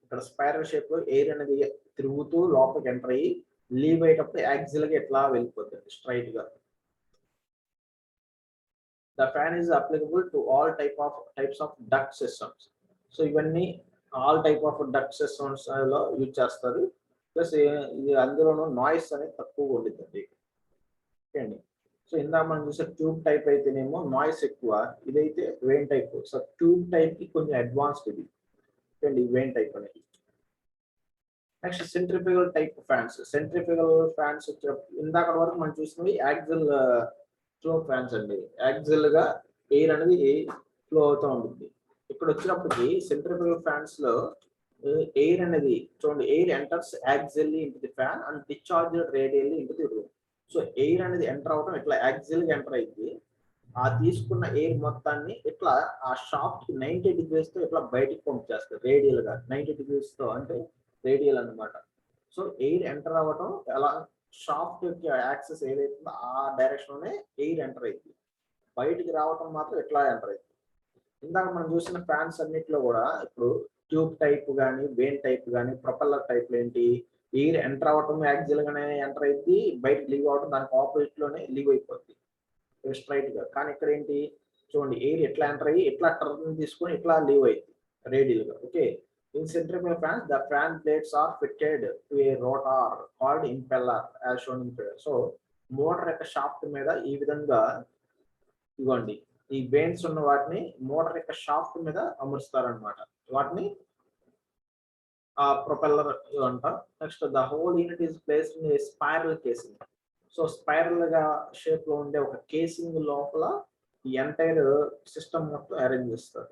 A: ఇక్కడ స్పైరల్ షేప్ లో ఎయిర్ అనేది తిరుగుతూ లోపలికి ఎంటర్ అయ్యి లీవ్ అయ్యేటప్పుడు యాక్సిల్ గా ఎట్లా వెళ్ళిపోతుంది స్ట్రైట్ గా. The fan is applicable to all types of duct systems. So ఇవన్నీ all type of duct systems లో యూజ్ చేస్తారు. ప్లస్ ఇది అందులోనూ నాయిస్ అనేది తక్కువగా ఉండిద్దండి. ఓకే అండి, సో ఇందాక మనం చూసే ట్యూబ్ టైప్ అయితేనేమో నాయిస్ ఎక్కువ, ఇదైతే vane type. So tube type కి కొంచెం అడ్వాన్స్డ్ ఇది. ఓకే అండి, వేన్ టైప్ అనేది. Next centrifugal type fans. Centrifugal fans ఇందాక వరకు మనం చూసినవి యాక్సిల్ ఫ్లో ఫ్యాన్స్ అండి. యాక్సిల్ గా ఎయిర్ అనేది ఫ్లో అవుతూ ఉంటుంది. ఇక్కడ వచ్చినప్పటికి సెంట్రిఫ్యూగల్ ఫ్యాన్స్ లో ఎయిర్ అనేది చూడండి, air enters axially into the fan and discharge radially into the room. So air అనేది ఎంటర్ అవడం ఇట్లా యాక్సియల్ గా ఎంటర్ అయింది. ఆ తీసుకున్న ఎయిర్ మొత్తాన్ని ఇట్లా ఆ షాఫ్ట్ కి 90 degrees తో ఇట్లా బయటికి పంపించేస్తారు రేడియల్ గా. 90 degrees తో అంటే రేడియల్ అన్నమాట. సో ఎయిర్ ఎంటర్ అవ్వడం ఎలా, షాఫ్ట్ యొక్క యాక్సెస్ ఏదైతుందో ఆ డైరెక్షన్ లోనే ఎయిర్ ఎంటర్ అయింది. బయటికి రావటం మాత్రం ఇట్లా ఎంటర్ అయింది. ఇందాక మనం చూసిన ఫ్యాన్స్ అన్నిట్లో కూడా ఇప్పుడు ట్యూబ్ టైప్ కానీ, వేన్ టైప్ కానీ, ప్రొపెల్లర్ టైప్ ఏంటి, ఎయిర్ ఎంటర్ అవ్వటం యాక్సియల్ గానే ఎంటర్ అయింది, బయటకు లీవ్ అవడం దానికి ఆపోజిట్ లోనే లీవ్ అయిపోద్ది స్ట్రైట్ గా. కానీ ఇక్కడ ఏంటి చూడండి, ఎయిర్ ఎట్లా ఎంటర్ అయ్యి ఇట్లా టర్న్ తీసుకొని ఇట్లా లీవ్ అయింది రేడియల్ గా. Okay, in centrifugal fans the fan blades are fitted to a rotor called impeller as shown in figure. So motor యొక్క షాఫ్ట్ మీద ఈ విధంగా ఇవ్వండి ఈ బెయిన్స్ ఉన్న వాటిని మోటార్ యొక్క షాఫ్ట్ మీద అమరుస్తారనమాట. వాటిని ఆ ప్రొపెల్లర్ అంట. Next the whole unit is placed in a spiral casing. So spiral గా షేప్ లో ఉండే ఒక కేసింగ్ లోపల ఈ ఎంటైర్ సిస్టమ్ మొత్తం అరేంజ్ చేస్తారు.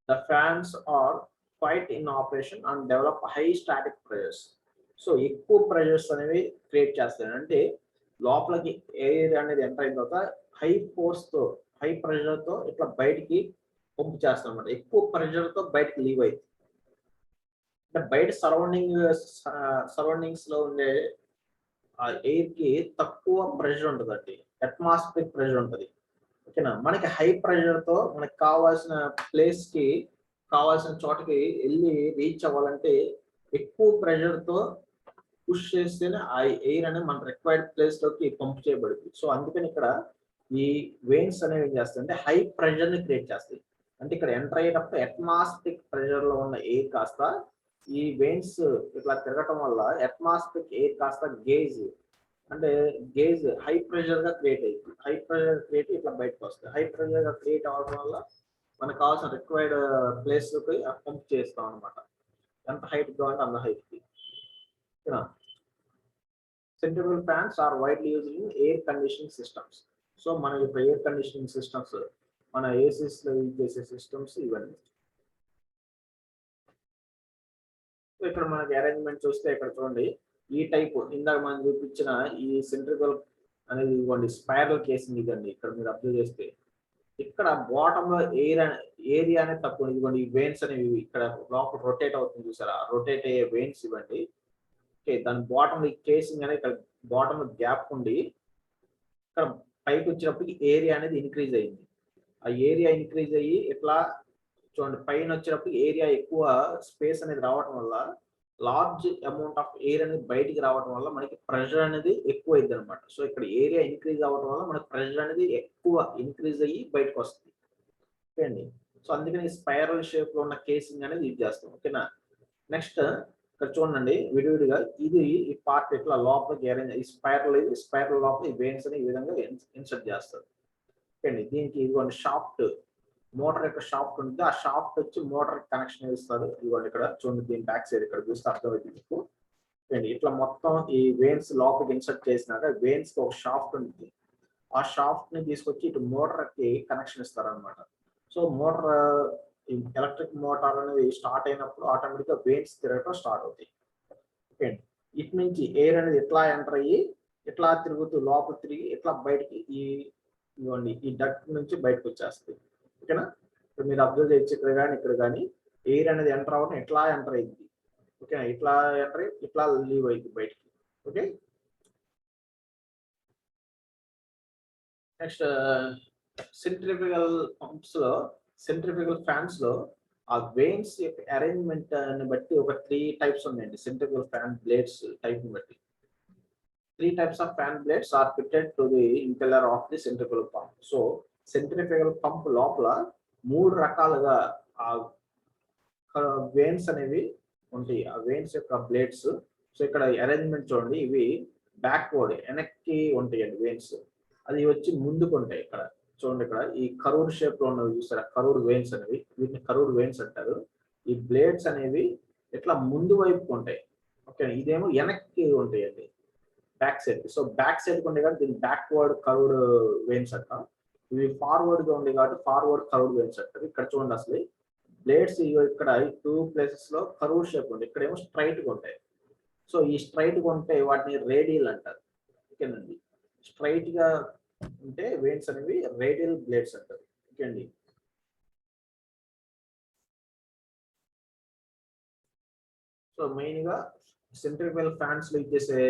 A: The fans are quiet in operation and develop high static pressures. So ఎక్కువ ప్రెషర్స్ అనేవి క్రియేట్ చేస్తాయి. అంటే లోపలికి ఎయిర్ అనేది ఎంటర్ అయిన తర్వాత హై ఫోర్స్ తో, హై ప్రెషర్ తో ఇట్లా బయటికి పంపు చేస్తాం అన్నమాట. ఎక్కువ ప్రెషర్ తో బయటికి లీవ్ అయింది. అంటే బయట సరౌండింగ్స్ లో ఉండే ఆ ఎయిర్ కి తక్కువ ప్రెషర్ ఉంటుందండి, అట్మాస్ఫియర్ ప్రెషర్ ఉంటుంది. ఓకేనా, మనకి హై ప్రెషర్ తో మనకి కావాల్సిన ప్లేస్ కి, కావాల్సిన చోటకి వెళ్ళి రీచ్ అవ్వాలంటే ఎక్కువ ప్రెషర్ తో పుష్ చేస్తేనే ఆ ఎయిర్ అనేది మన రిక్వైర్డ్ ప్లేస్ లోకి పంప్ చేయబడుతుంది. సో అందుకని ఇక్కడ ఈ వెయిన్స్ అనేవి ఏం చేస్తాయి అంటే హై ప్రెషర్ ని క్రియేట్ చేస్తాయి. అంటే ఇక్కడ ఎంటర్ అయ్యేటప్పుడు అట్మాస్ఫిక్ ప్రెషర్ లో ఉన్న ఎయిర్ కాస్త ఈ వెయిన్స్ ఇట్లా తిరగటం వల్ల అట్మాస్ఫిక్ ఎయిర్ కాస్త గేజ్, అంటే గేజ్ హై ప్రెషర్ గా క్రియేట్ అయ్యింది. హై ప్రెషర్ క్రియేట్ ఇట్లా బయటకు వస్తుంది. హై ప్రెషర్ గా క్రియేట్ అవ్వడం వల్ల మనకు కావాల్సిన రిక్వైర్డ్ ప్లేస్ పంప్ చేస్తాం అనమాట. ఎంత హైట్ కావాలంటే అంత హైట్ కి. Centrifugal fans are widely used in air conditioning systems. So మన ఇప్పుడు ఎయిర్ కండిషనింగ్ సిస్టమ్స్, మన ఏసీస్ లో యూజ్ చేసే సిస్టమ్స్ ఇవన్నీ. ఇక్కడ మనకి అరేంజ్మెంట్ చూస్తే ఇక్కడ చూడండి, ఈ టైప్ ఇందాక మనం చూపించిన ఈ సెంట్రిఫ్యూగల్ అనేది ఇవ్వండి స్పైరల్ కేసింగ్ ఇదండి. ఇక్కడ మీరు అబ్జర్వ్ చేస్తే ఇక్కడ బాటమ్ లో ఏరియా అనేది తక్కువ. ఇవ్వండి ఈ వెయిన్స్ అనేవి ఇక్కడ లోపల రొటేట్ అవుతుంది చూసారా, రొటేట్ అయ్యే వెయిన్స్ ఇవ్వండి. ఓకే, దాని బాటమ్ కేసింగ్ అనేది ఇక్కడ బాటమ్ గ్యాప్ ఉండి ఇక్కడ పైకి వచ్చినప్పటికి ఏరియా అనేది ఇంక్రీజ్ అయ్యింది. ఆ ఏరియా ఇంక్రీజ్ అయ్యి ఇట్లా చూడండి పైన వచ్చినప్పుడు ఏరియా ఎక్కువ స్పేస్ అనేది రావడం వల్ల లార్జ్ అమౌంట్ ఆఫ్ ఎయిర్ అనేది బయటికి రావడం వల్ల మనకి ప్రెషర్ అనేది ఎక్కువ అయింది అనమాట. సో ఇక్కడ ఏరియా ఇంక్రీజ్ అవ్వడం వల్ల మనకి ప్రెషర్ అనేది ఎక్కువ ఇంక్రీజ్ అయ్యి బయటకు వస్తుంది. ఓకే అండి, సో అందుకని స్పైరల్ షేప్ లో ఉన్న కేసింగ్ అనేది యూజ్ చేస్తాం. ఓకేనా, నెక్స్ట్ ఇక్కడ చూడండి విడివిడిగా ఇది ఈ పార్ట్ ఇట్లా లోపలికి అరేంజ్, ఈ స్పైరల్, ఇది స్పైరల్ లోపల ఈ వెయిన్స్ అని ఈ విధంగా ఇన్సర్ట్ చేస్తారు. ఓకే అండి, దీనికి ఇదిగోండి షాఫ్ట్, మోటార్ యొక్క షాఫ్ట్ ఉంటుంది. ఆ షాఫ్ట్ వచ్చి మోటార్ కనెక్షన్ ఇస్తారు. ఇదిగోండి ఇక్కడ చూడండి, దీని బ్యాక్ సైడ్ ఇక్కడ చూస్తే అర్థమైంది మీకు. ఇట్లా మొత్తం ఈ వెయిన్స్ లోపలికి ఇన్సర్ట్ చేసినాక వెయిన్స్ కి ఒక షాఫ్ట్ ఉంటుంది. ఆ షాఫ్ట్ ని తీసుకొచ్చి ఇటు మోటార్ కి కనెక్షన్ ఇస్తారు అనమాట. సో మోటార్, ఎలక్ట్రిక్ మోటార్ అనేది స్టార్ట్ అయినప్పుడు ఆటోమేటిక్ గా వెయిన్స్ తిరగటం స్టార్ట్ అవుతాయి. ఓకే, ఇటు నుంచి ఎయిర్ అనేది ఇట్లా ఎంటర్ అయ్యి ఇట్లా తిరుగుతూ లోపల తిరిగి ఇట్లా బయటికి ఇవ్వండి ఈ డక్ట్ నుంచి బయటకు వచ్చేస్తుంది. ఓకేనా, ఇప్పుడు మీరు అబ్జర్వ్ చేయొచ్చు ఇక్కడ కానీ ఎయిర్ అనేది ఎంటర్ అవ్వడం ఇట్లా ఎంటర్ అయింది. ఓకేనా, ఇట్లా ఎంటర్ అయ్యి ఇట్లా లీవ్ అయింది బయటికి. ఓకే, నెక్స్ట్ సెంట్రిఫ్యూగల్ పంప్స్ లో, సెంట్రిఫ్యూగల్ ఫ్యాన్స్ లో ఆ వెయిన్స్ యొక్క అరేంజ్మెంట్ ని బట్టి ఒక 3 టైప్స్ ఉన్నాయండి. సెంట్రిఫ్యూగల్ ఫ్యాన్ బ్లేడ్స్ టైప్ ని బట్టి 3 types of fan blades are fitted to the impeller of the centrifugal pump. So centrifugal pump లోపల 3 రకాలుగా ఆ వెయిన్స్ అనేవి ఉంటాయి. ఆ వెయిన్స్ యొక్క బ్లేడ్స్. సో ఇక్కడ అరేంజ్మెంట్ చూడండి, ఇవి బ్యాక్వర్డ్ వెనక్కి ఉంటాయండి వెయిన్స్. అది వచ్చి ముందుకు ఉంటాయి. ఇక్కడ చూడండి, ఇక్కడ ఈ కరూడ్ షేప్ లో ఉన్నవి చూసారా, కరూడ్ వెయిన్స్ అనేవి, వీటిని కరూడ్ వెయిన్స్ అంటారు. ఈ బ్లేడ్స్ అనేవి ఇట్లా ముందు వైపుకు ఉంటాయి. ఓకే, ఇదేమో వెనక్కి ఉంటాయండి back side. So back side ఉండే కాబట్టి దీన్ని బ్యాక్వర్డ్ కర్వ్డ్ వెయిన్స్ అంటాం. ఇవి ఫార్వర్డ్ గా ఉండే కాబట్టి ఫార్వర్డ్ కర్వ్డ్ వెయిన్స్ అంటారు. ఇక్కడ చూడండి, అసలు బ్లేడ్స్ ఇక్కడ 2 ప్లేసెస్ లో కర్వ్ షేప్ ఉంది, ఇక్కడేమో స్ట్రైట్ గా ఉంటాయి. సో ఈ స్ట్రైట్ గా ఉంటే వాటిని రేడియల్ అంటారు. ఓకేనండి, స్ట్రైట్ గా ఉంటే వెయిన్స్ అనేవి రేడియల్ బ్లేడ్స్ అంటారు. ఓకే అండి. సో మెయిన్ గా సెంట్రిఫ్యూగల్ ఫ్యాన్స్ లో ఇచ్చేసే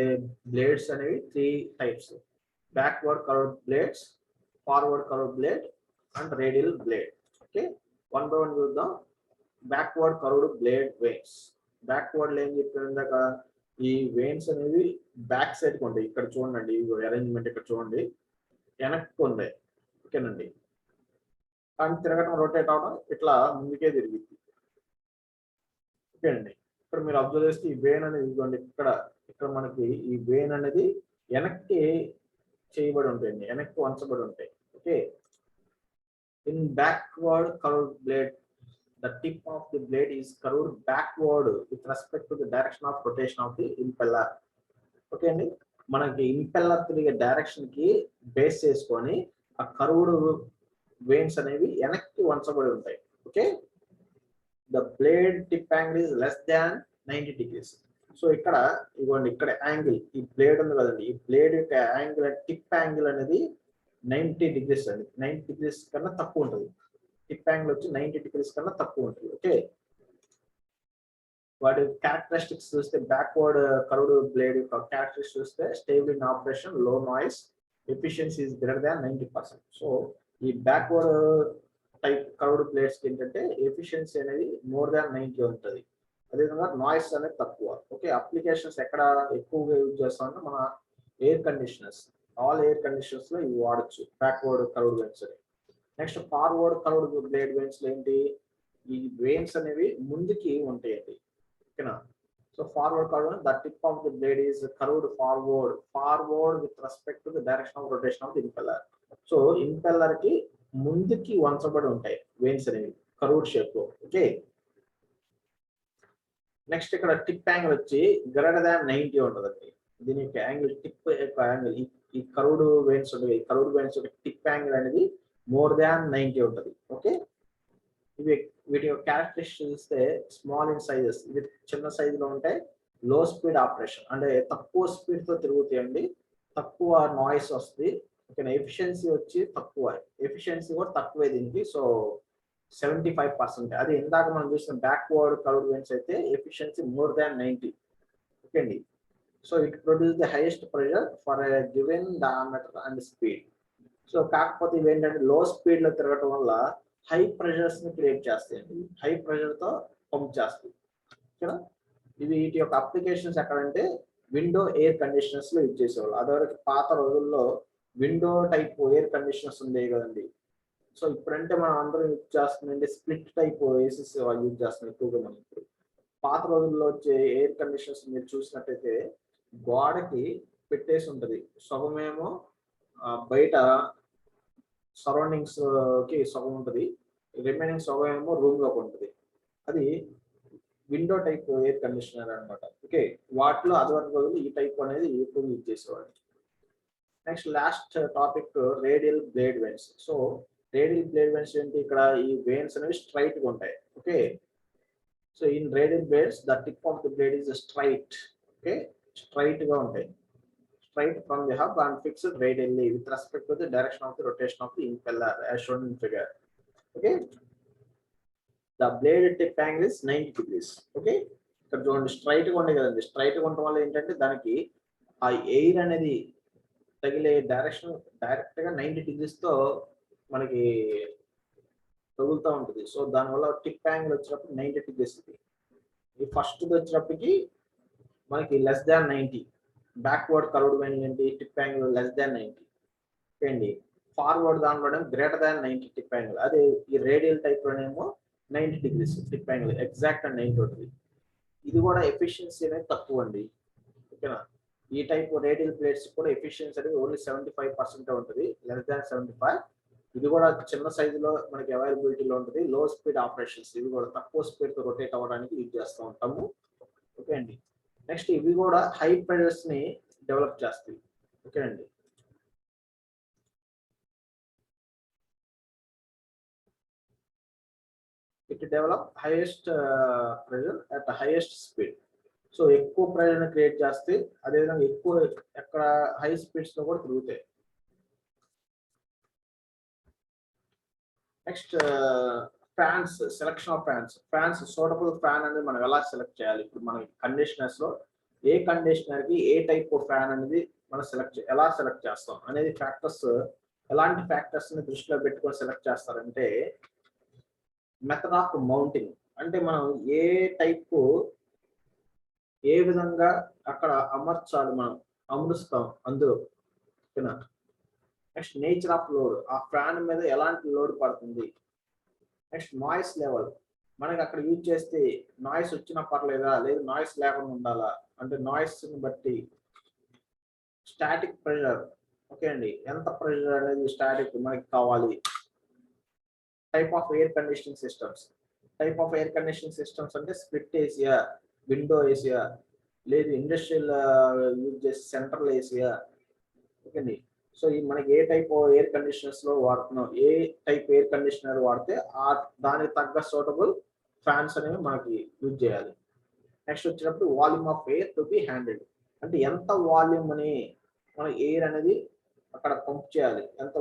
A: బ్లేడ్స్ అనేవి 3 types: backward curved blades, forward curved blade and radial blade. Okay, one by one చూద్దాం. Backward curved blade vanes. Backward లో ఏం చెప్పాను ఇందాక, ఈ వెయిన్స్ అనేవి బ్యాక్ సైడ్ కి ఉంటాయి. ఇక్కడ చూడండి, అరేంజ్మెంట్ ఇక్కడ చూడండి, వెనక్కి ఉంది. ఓకేనండి, కానీ తిరగటం, రొటేట్ అవడం ఇట్లా ముందుకే తిరిగింది. ఓకే అండి, ఇక్కడ మీరు అబ్జర్వ్ చేస్తే ఈ వెయిన్ అనేది ఇదిగోండి, ఇక్కడ ఇక్కడ మనకి ఈ వెయిన్ అనేది వెనక్కి చేయబడి ఉంటాయండి, వెనక్కి వంచబడి ఉంటాయి. Okay, in backward curved blade the tip of the blade is curved backward with respect to the direction of rotation of the impeller. Okay అండి, మనకి ఇంపెల్లర్ తిరిగే డైరెక్షన్ కి బేస్ చేసుకొని ఆ కర్వ్డ్ వెయిన్స్ అనేవి వెనక్కి వంచబడి ఉంటాయి. Okay, the blade tip angle is less than 90 degrees. So ఇక్కడ ఇవ్వండి, ఇక్కడ యాంగిల్, ఈ బ్లేడ్ ఉంది కదండి, ఈ బ్లేడ్ యొక్క యాంగిల్, టిప్ యాంగిల్ అనేది 90 degrees అండి. 90 degrees కన్నా తక్కువ ఉంటుంది. టిప్ యాంగిల్ వచ్చి 90 degrees కన్నా తక్కువ ఉంటుంది. ఓకే, వాటి క్యారెక్టరిస్టిక్స్ చూస్తే బ్యాక్వర్డ్ కర్వ్డ్ బ్లేడ్ యొక్క క్యారెక్టరిస్టిక్స్ చూస్తే స్టేబుల్ ఇన్ ఆపరేషన్, లో noise, efficiency is greater than 90%. So ఈ బ్యాక్వర్డ్ టైప్ కర్వ్డ్ బ్లేడ్స్ ఏంటంటే ఎఫిషియన్సీ అనేది మోర్ దాన్ 90 ఉంటుంది. అదేవిధంగా నాయిస్ అనేది తక్కువ. ఓకే, అప్లికేషన్స్ ఎక్కడ ఎక్కువగా యూజ్ చేస్తామంటే మన air conditioners, all air conditioners లో ఇవి వాడచ్చు బ్యాక్వర్డ్ కర్వ్డ్ వెయిన్స్ అని. Next forward curved blade veins లో ఏంటి, ఈ వెయిన్స్ అనేవి ముందుకి ఉంటాయండి. ఓకేనా, so forward curved, the tip of the blade is curved forward with respect to the direction of rotation of the impeller. So impeller కి ముందుకి వంచబడి ఉంటాయి వెయిన్స్ అనేవి కర్వ్డ్ షేప్ లో. ఓకే, నెక్స్ట్ ఇక్కడ టిప్ యాంగిల్ వచ్చి గ్రేటర్ దాన్ 90 ఉంటుందండి. దీని యొక్క యాంగిల్, టిప్ యొక్క యాంగిల్, ఈ కర్వ్డ్ వెయిన్స్ ఉంటుంది, ఈ కర్వ్డ్ వెయిన్స్ యొక్క టిప్ యాంగిల్ అనేది మోర్ దాన్ 90 ఉంటుంది. ఓకే, ఇవి వీటి యొక్క క్యారెక్టరిస్టిక్స్ చూస్తే స్మాల్ ఇన్ సైజెస్, ఇది చిన్న సైజులో ఉంటే లో స్పీడ్ ఆపరేషన్, అంటే తక్కువ స్పీడ్ తో తిరుగుతాయండి, తక్కువ నాయిస్ వస్తుంది. ఓకేనా, ఎఫిషియన్సీ వచ్చి తక్కువ, ఎఫిషియన్సీ కూడా తక్కువే దీనికి. సో 75%. అది ఇందాక మనం చూసిన బ్యాక్వర్డ్ కర్వ్డ్ వెయిన్స్ అయితే ఎఫిషియన్సీ మోర్ దాన్ 90. ఓకే అండి, so it produce the highest pressure for a given diameter and speed. So కాకపోతే ఇవి ఏంటంటే లో స్పీడ్ లో తిరగటం వల్ల హై ప్రెషర్స్ ని క్రియేట్ చేస్తాయండి, హై ప్రెషర్ తో పంప్ చేస్తాయి. ఓకేనా, ఇవి వీటి యొక్క అప్లికేషన్స్ ఎక్కడంటే విండో ఎయిర్ కండిషనర్స్ లో యూజ్ చేసేవాళ్ళు. అదివరకు పాత రోజుల్లో విండో టైప్ ఎయిర్ కండిషనర్స్ ఉండేవి కదండి. సో ఇప్పుడంటే మనం అందరం యూజ్ చేస్తుందంటే స్ప్లిట్ టైప్ ఏసీస్ యూజ్ చేస్తున్నాం ఎక్కువగా. మనం ఇప్పుడు పాత రోజుల్లో వచ్చే ఎయిర్ కండిషనర్స్ మీరు చూసినట్టయితే గోడకి పెట్టేసి ఉంటది, సగమేమో బయట సరౌండింగ్స్ కి సగం ఉంటుంది, రిమైనింగ్ సగం ఏమో రూమ్ లోకి ఉంటుంది. అది విండో టైప్ ఎయిర్ కండిషనర్ అనమాట. ఓకే, వాటిలో అదివరకు రోజులు ఈ టైప్ అనేది ఎక్కువ యూజ్ చేసేవాళ్ళు. Next last topic radial blade veins. So radial blade veins ఏంటి, ఇక్కడ ఈ వెయిన్స్ అనేవి స్ట్రైట్ గా ఉంటాయి. Okay, so in radial blades the tip of the blade is straight. Okay, straight గా ఉంటాయి, straight from the hub and fixed radially with respect to the direction of the rotation of the impeller as shown in figure. Okay, the blade tip angle is 90 degrees. Okay, ఇక్కడ చూడండి స్ట్రైట్ గా ఉండే కదండి, స్ట్రైట్ గా ఉండటం వల్ల ఏంటంటే దానికి ఆ ఎయిర్ అనేది తగిలే డైరెక్షన్ డైరెక్ట్ గా 90 degrees తో మనకి తగులుతూ ఉంటుంది. సో దానివల్ల టిప్ యాంగిల్ వచ్చినప్పుడు 90 degrees. ఈ ఫస్ట్ వచ్చినప్పటికి మనకి less than 90. Backward curved vane ఏంటి, టిప్ యాంగిల్ లెస్ దాన్ 90 అండి. ఫార్వర్డ్ దానిలో గ్రేటర్ దాన్ 90 టిప్ యాంగిల్. అదే ఈ రేడియల్ టైప్ లోనేమో 90 degrees tip angle, exact and 90 ఉంటుంది. ఇది కూడా ఎఫిషియన్సీ అనేది తక్కువ అండి. ఓకేనా, ఈ టైప్ రేడియల్ ప్లేట్స్ కూడా ఎఫిషియన్సీ అనేది ఓన్లీ 75% ఉంటుంది, లెస్ దాన్ 75. ఇది కూడా చిన్న సైజులో మనకి అవైలబిలిటీలో ఉంటుంది. లో స్పీడ్ ఆపరేషన్స్, ఇవి కూడా తక్కువ స్పీడ్ తో రొటేట్ అవ్వడానికి యూజ్ చేస్తూ ఉంటాము. ఓకే అండి, నెక్స్ట్ ఇవి కూడా హై ప్రెషర్స్ ని డెవలప్ చేస్తాయి. ఓకే అండి. It develop highest pressure at highest speed. So ఎక్కువ ప్రెషర్ క్రియేట్ చేస్తే అదేవిధంగా ఎక్కువ ఎక్కడ హై స్పీడ్స్ లో కూడా తిరుగుతాయి. Next fans, selection of fans suitable fan అనేది మనం ఎలా సెలెక్ట్ చేయాలి? ఇప్పుడు మన కండిషనర్స్ లో ఏ కండిషనర్ కి ఏ టైప్ ఆఫ్ ఫ్యాన్ అనేది మనం ఎలా సెలెక్ట్ చేస్తాం అనేది ఫ్యాక్టర్స్, ఎలాంటి ఫ్యాక్టర్స్ ని దృష్టిలో పెట్టుకొని సెలెక్ట్ చేస్తారంటే మెథడ్ ఆఫ్ మౌంటింగ్, అంటే మనం ఏ టైప్ ఏ విధంగా అక్కడ అమర్చాలి, మనం అమరుస్తాం అందులో. నెక్స్ట్ నేచర్ ఆఫ్ లోడ్, ఆ ఫ్యాన్ మీద ఎలాంటి లోడ్ పడుతుంది. నెక్స్ట్ నాయిస్ లెవెల్, మనకి అక్కడ యూజ్ చేస్తే నాయిస్ వచ్చినా పర్లేదా, లేదు నాయిస్ లేకుండా ఉండాలా, అంటే నాయిస్ ని బట్టి. స్టాటిక్ ప్రెషర్, ఓకే అండి, ఎంత ప్రెషర్ అనేది స్టాటిక్ మనకి కావాలి. Type of air conditioning systems, అంటే స్ప్లిట్ ఏసియా, విండో ఏసియా, లేదు ఇండస్ట్రియల్ యూజ్ చేసి సెంట్రల్ ఏసియా, ఓకే అండి. సో ఈ మనకి ఏ టైప్ ఎయిర్ కండిషనర్స్ లో వాడుతున్నాం, ఏ టైప్ ఎయిర్ కండిషనర్ వాడితే దానికి తగ్గ సూటబుల్ ఫ్యాన్స్ అనేవి మనకి యూజ్ చేయాలి. నెక్స్ట్ వచ్చినప్పుడు volume of air to B handled, అంటే ఎంత వాల్యూమ్ అని మన ఎయిర్ అనేది అక్కడ పంప్ చేయాలి, ఎంత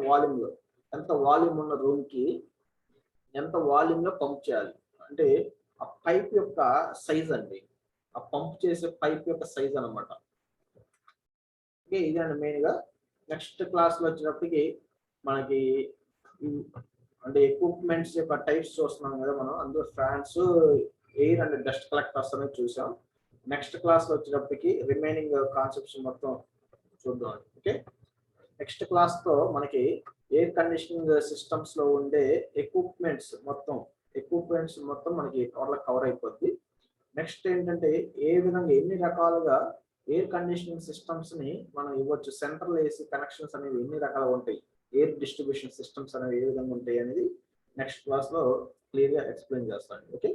A: వాల్యూమ్ ఉన్న రూమ్ కి ఎంత వాల్యూమ్ లో పంప్ చేయాలి, అంటే ఆ పైప్ యొక్క సైజ్ అండి, ఆ పంప్ చేసే పైప్ యొక్క సైజ్ అనమాట. ఓకే, ఇదండి మెయిన్ గా. నెక్స్ట్ క్లాస్ లో వచ్చినప్పటికి మనకి అంటే ఎక్విప్మెంట్స్ యొక్క టైప్స్ చూస్తున్నాం కదా మనం, అందులో fans, air and dust collectors అనేది చూసాం. నెక్స్ట్ క్లాస్ లో వచ్చినప్పటికి రిమైనింగ్ కాన్సెప్ట్స్ మొత్తం చూద్దాం. ఓకే, నెక్స్ట్ క్లాస్ తో మనకి ఎయిర్ కండిషనింగ్ సిస్టమ్స్ లో ఉండే ఎక్విప్మెంట్స్ మొత్తం మనకి టోటల్ కవర్ అయిపోద్ది. నెక్స్ట్ ఏంటంటే ఏ విధంగా ఎన్ని రకాలుగా ఎయిర్ కండిషనింగ్ సిస్టమ్స్ ని మనం ఇవ్వచ్చు, సెంట్రల్ ఏసీ కనెక్షన్స్ అనేవి ఎన్ని రకాలుగా ఉంటాయి, ఎయిర్ డిస్ట్రిబ్యూషన్ సిస్టమ్స్ అనేవి ఏ విధంగా ఉంటాయి అనేది నెక్స్ట్ క్లాస్ లో క్లియర్ గా ఎక్స్ప్లెయిన్ చేస్తాను. ఓకే.